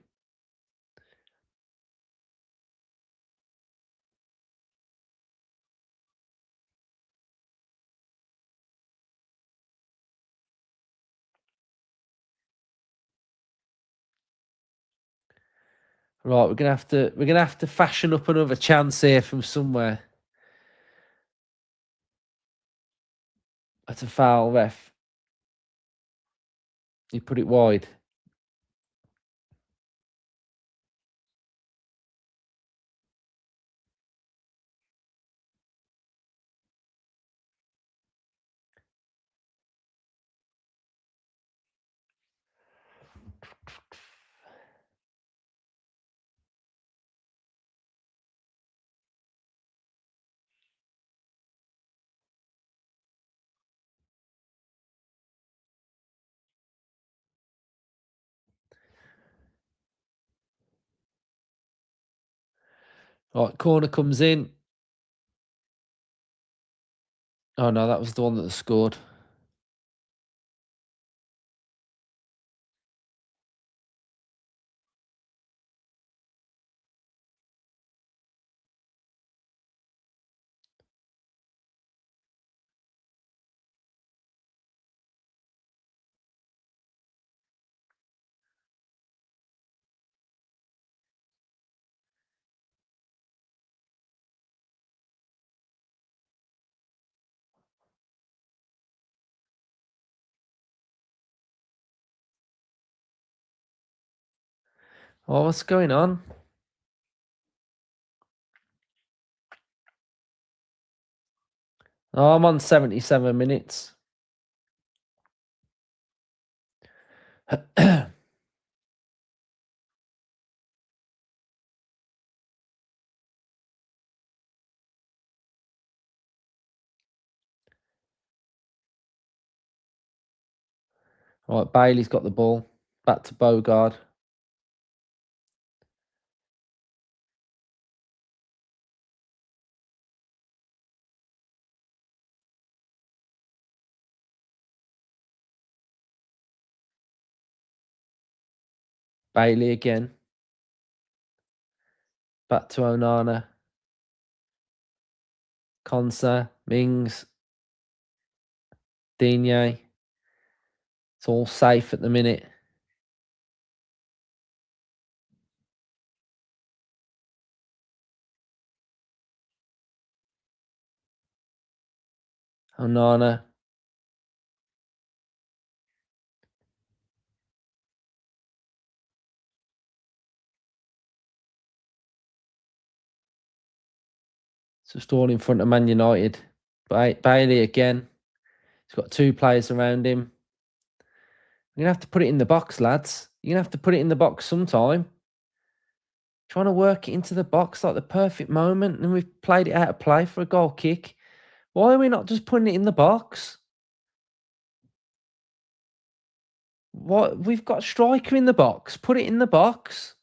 Speaker 1: Right, we're gonna have to fashion up another chance here from somewhere. That's a foul, ref. He put it wide. Right, corner comes in. Oh no, that was the one that scored. Oh, what's going on? Oh, I'm on 77 minutes. Right, Bailey's got the ball. Back to Bogard. Bailey again. Back to Onana. Konsa. Mings. Digne. It's all safe at the minute. Onana. It's just all in front of Man United. Bailey again. He's got two players around him. You're going to have to put it in the box, lads. You're going to have to put it in the box sometime. Trying to work it into the box like the perfect moment, and we've played it out of play for a goal kick. Why are we not just putting it in the box? What, we've got a striker in the box. Put it in the box.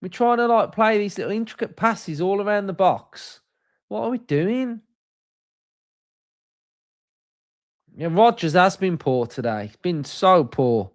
Speaker 1: We're trying to like play these little intricate passes all around the box. What are we doing? Yeah, Rodgers has been poor today. He's been so poor.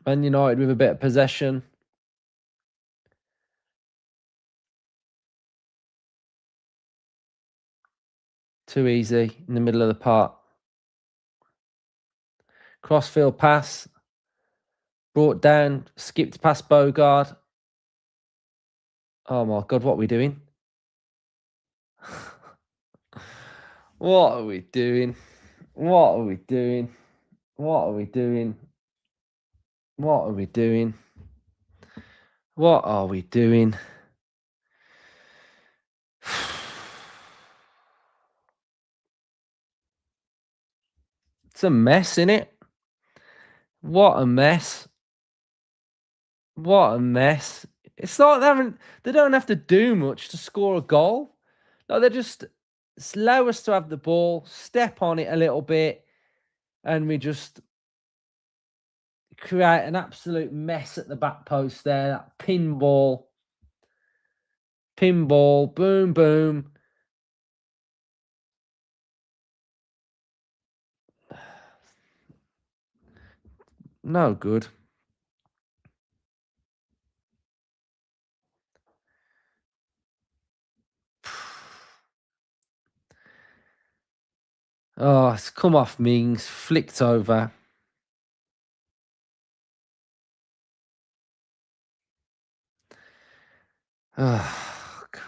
Speaker 1: Man United with a bit of possession. Too easy in the middle of the park. Crossfield pass. Brought down. Skipped past Bogard. Oh my God, what are we doing? What are we doing? What are we doing? What are we doing? What are we doing? What are we doing? It's a mess, innit? What a mess. What a mess. It's like they don't have to do much to score a goal. No, they just allow us to have the ball, step on it a little bit, and we just create an absolute mess at the back post there. That pinball, boom, boom. No good. Oh, it's come off Mings, flicked over. Oh, God.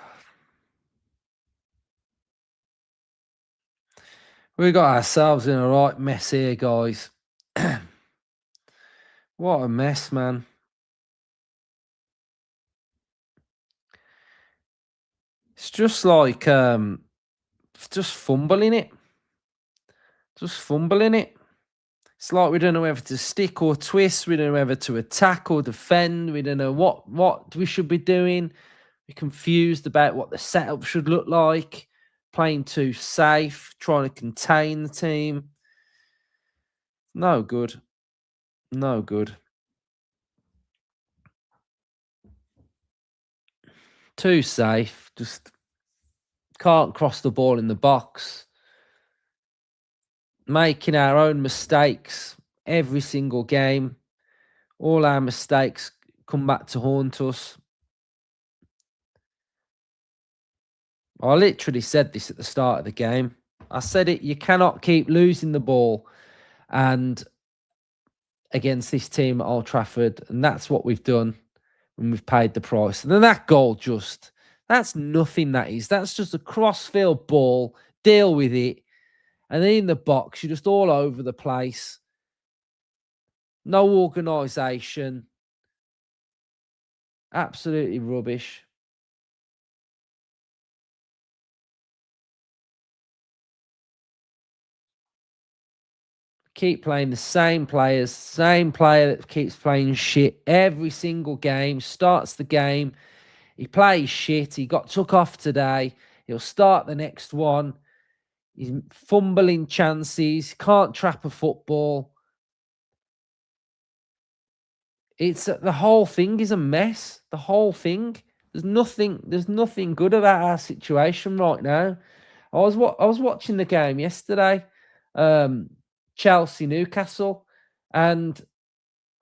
Speaker 1: We got ourselves in a right mess here, guys. What a mess, man. It's just like just fumbling it. Just fumbling it. It's like we don't know whether to stick or twist. We don't know whether to attack or defend. We don't know what we should be doing. We're confused about what the setup should look like. Playing too safe, trying to contain the team. No good. No good. Too safe. Just can't cross the ball in the box. Making our own mistakes every single game. All our mistakes come back to haunt us. I literally said this at the start of the game. I said it, you cannot keep losing the ball and against this team at Old Trafford, and that's what we've done when we've paid the price. And then that goal that's nothing, that is. That's just a cross-field ball, deal with it. And then in the box, you're just all over the place. No organisation. Absolutely rubbish. Keep playing the same players, same player that keeps playing shit every single game, starts the game. He plays shit. He got took off today. He'll start the next one. He's fumbling chances, can't trap a football. It's the whole thing is a mess. The whole thing. There's nothing good about our situation right now. I was watching the game yesterday, Chelsea Newcastle, and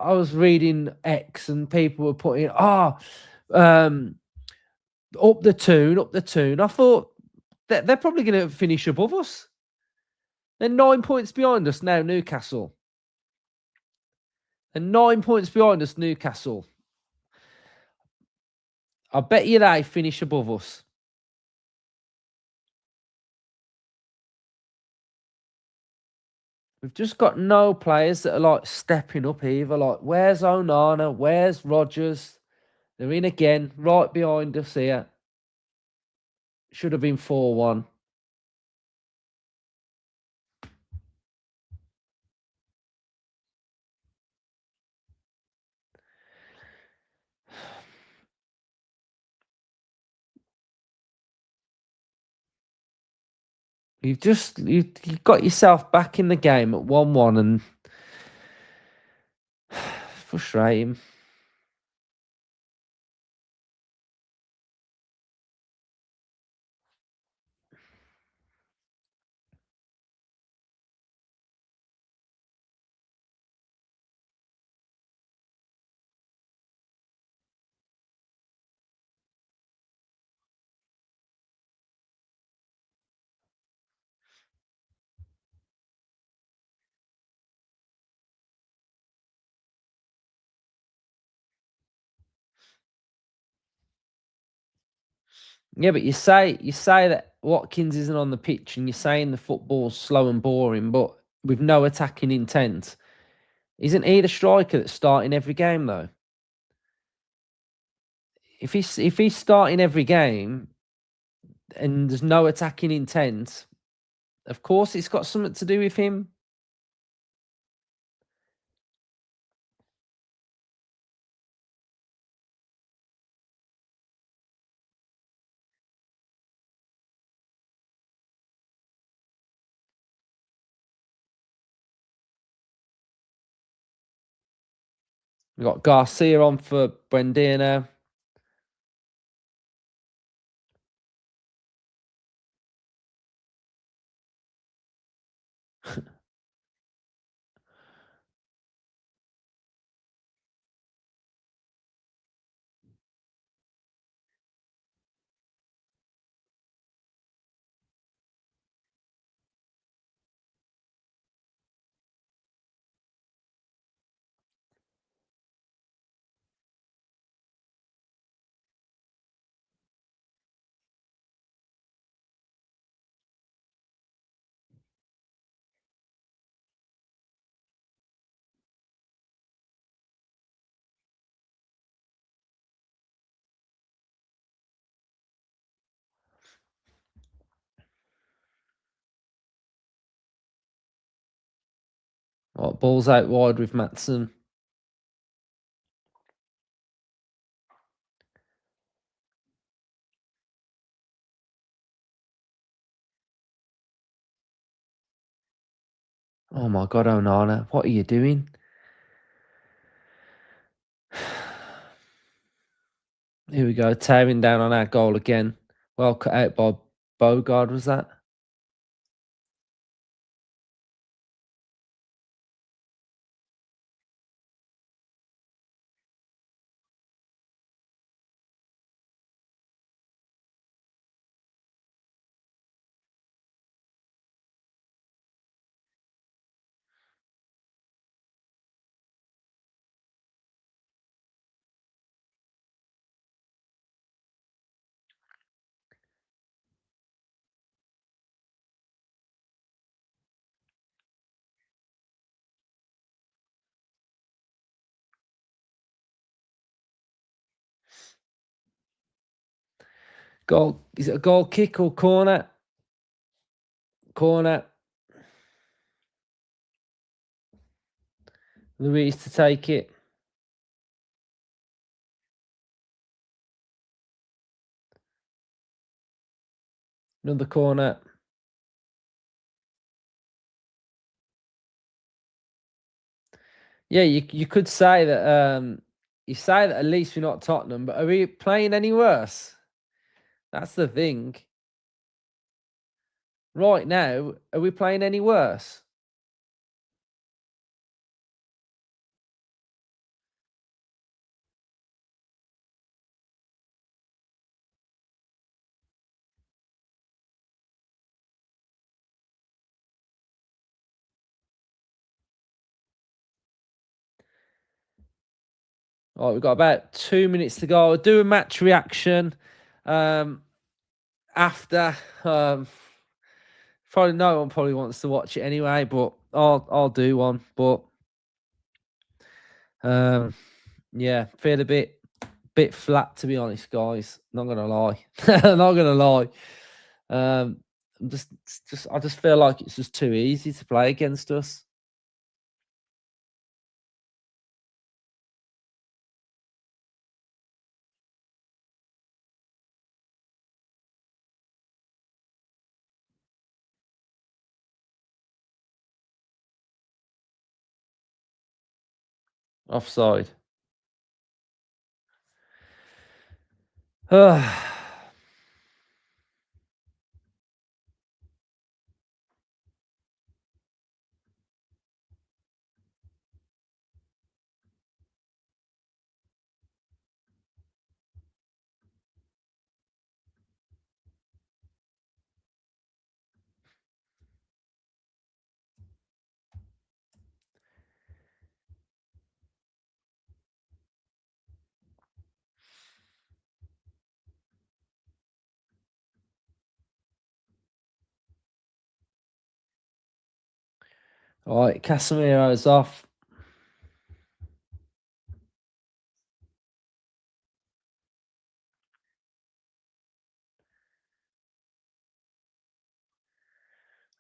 Speaker 1: I was reading X and people were putting um up the tune, up the tune. I thought they're probably going to finish above us. They're 9 points behind us now, Newcastle. And 9 points behind us, Newcastle. I bet you they finish above us. We've just got no players that are like stepping up either. Like, where's Onana? Where's Rodgers? They're in again, right behind us here. Should have been 4-1. You've got yourself back in the game at 1-1 and frustrating. Yeah, but you say that Watkins isn't on the pitch, and you're saying the football's slow and boring, but with no attacking intent. Isn't he the striker that's starting every game though? If he's starting every game and there's no attacking intent, of course it's got something to do with him. We've got Garcia on for Buendía. What, balls out wide with Matson. Oh my God, Onana, what are you doing? Here we go, tearing down on our goal again. Well cut out by Bogard, was that? Goal, is it a goal kick or corner? Corner. Luis to take it. Another corner. Yeah, you could say that you say that at least we're not Tottenham, but are we playing any worse? That's the thing. Right now, are we playing any worse? All right, we've got about 2 minutes to go. I'll do a match reaction um, after. Probably no one probably wants to watch it anyway, but I'll do one. But um, yeah, feel a bit flat to be honest, guys. Not gonna lie, not gonna lie. Um, I'm just I just feel like it's just too easy to play against us. Offside. All right, Casemiro's off.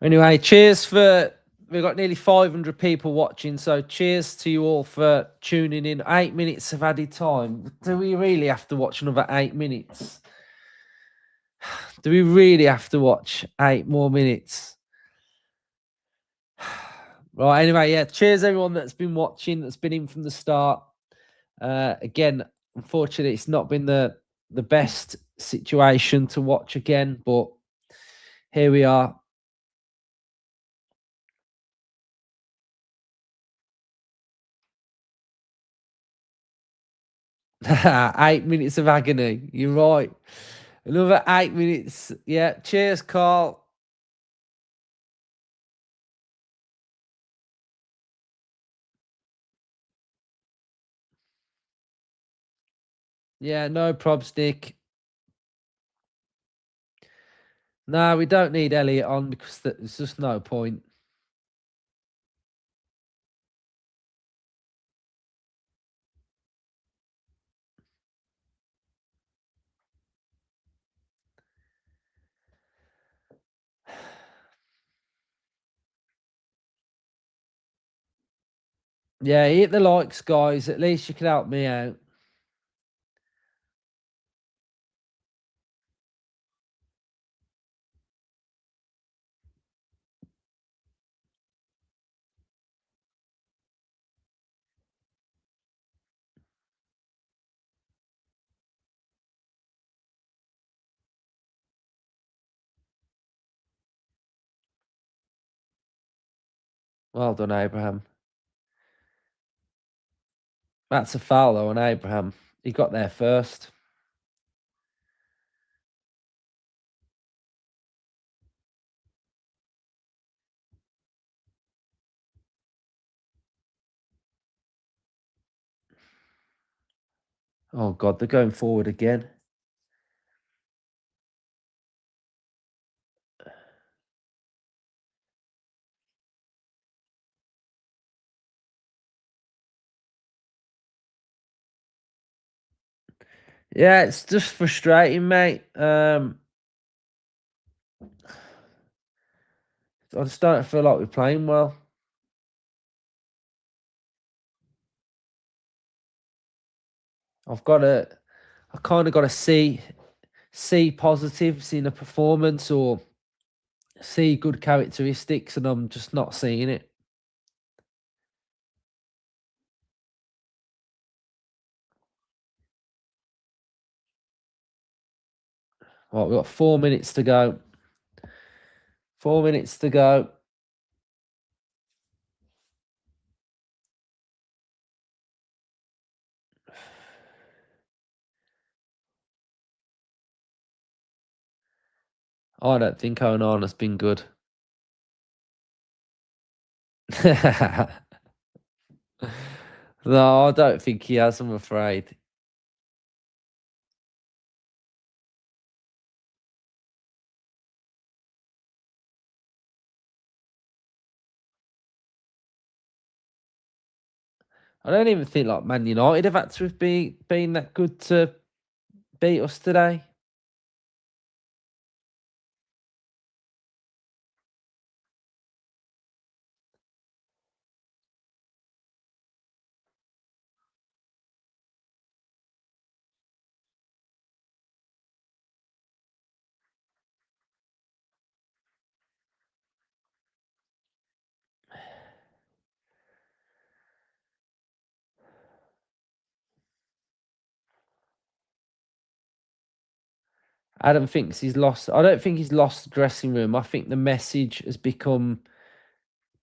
Speaker 1: Anyway, cheers for we've got nearly 500 people watching, so cheers to you all for tuning in. 8 minutes of added time. Do we really have to watch another 8 minutes? Do we really have to watch 8 more minutes? Right, anyway, yeah, cheers everyone that's been watching, that's been in from the start. Again, unfortunately, it's not been the best situation to watch again, but here we are. – 8 minutes of agony. You're right. Another 8 minutes. Yeah. Cheers, Carl. Yeah, no probs, Nick. No, we don't need Elliot on because there's just no point. Yeah, hit the likes, guys. At least you can help me out. Well done, Abraham. That's a foul, though, on Abraham. He got there first. Oh, God, they're going forward again. Yeah, it's just frustrating, mate. I just don't feel like we're playing well. I kind of got to see positives in a performance or see good characteristics, and I'm just not seeing it. Right, we've got 4 minutes to go. 4 minutes to go. I don't think Onan has been good. No, I don't think he has, I'm afraid. I don't even think like Man United have had to have been that good to beat us today. Adam thinks he's lost. I don't think he's lost the dressing room. I think the message has become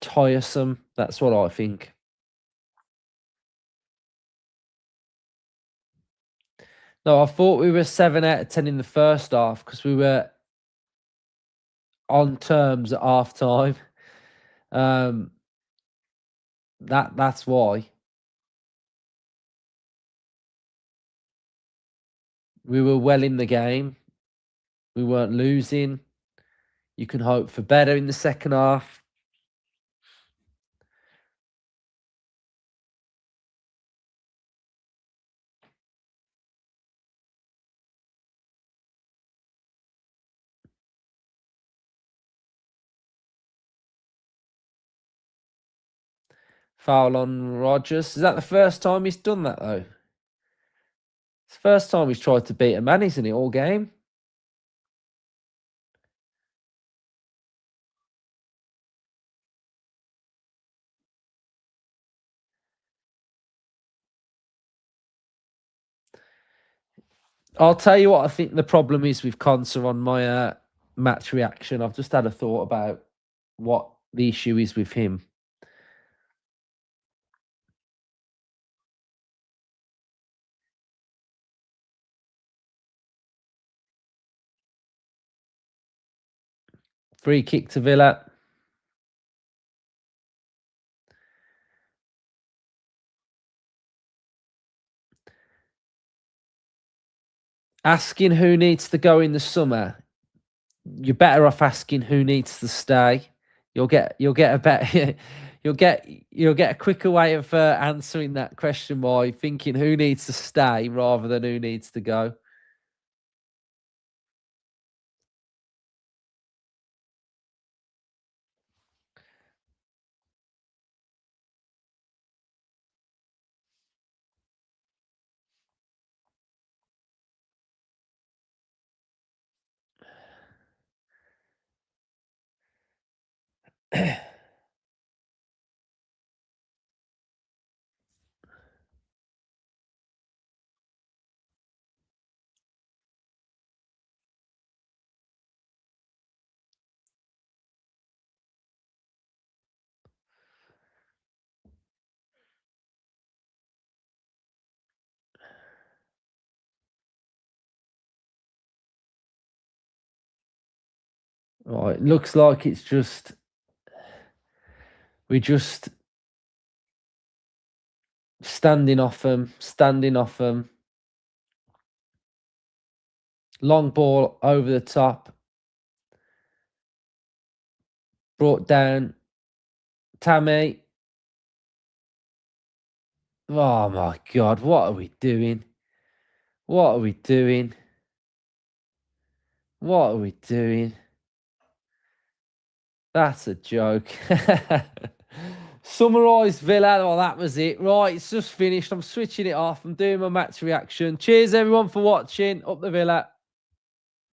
Speaker 1: tiresome. That's what I think. No, I thought we were 7 out of 10 in the first half because we were on terms at half time. Um, that's why we were well in the game. We weren't losing. You can hope for better in the second half. Foul on Rodgers. Is that the first time he's done that, though? It's the first time he's tried to beat a man, isn't it, all game? I'll tell you what I think the problem is with Conser on my match reaction. I've just had a thought about what the issue is with him. Free kick to Villa. Asking who needs to go in the summer. You're better off asking who needs to stay. You'll get a better you'll get a quicker way of answering that question by thinking who needs to stay rather than who needs to go. Right, looks like it's just we're just standing off them. Long ball over the top, brought down. Tammy. Oh my God, what are we doing? What are we doing? What are we doing? That's a joke. Summarised Villa. Well, that was it. Right, it's just finished. I'm switching it off. I'm doing my match reaction. Cheers, everyone, for watching. Up the Villa.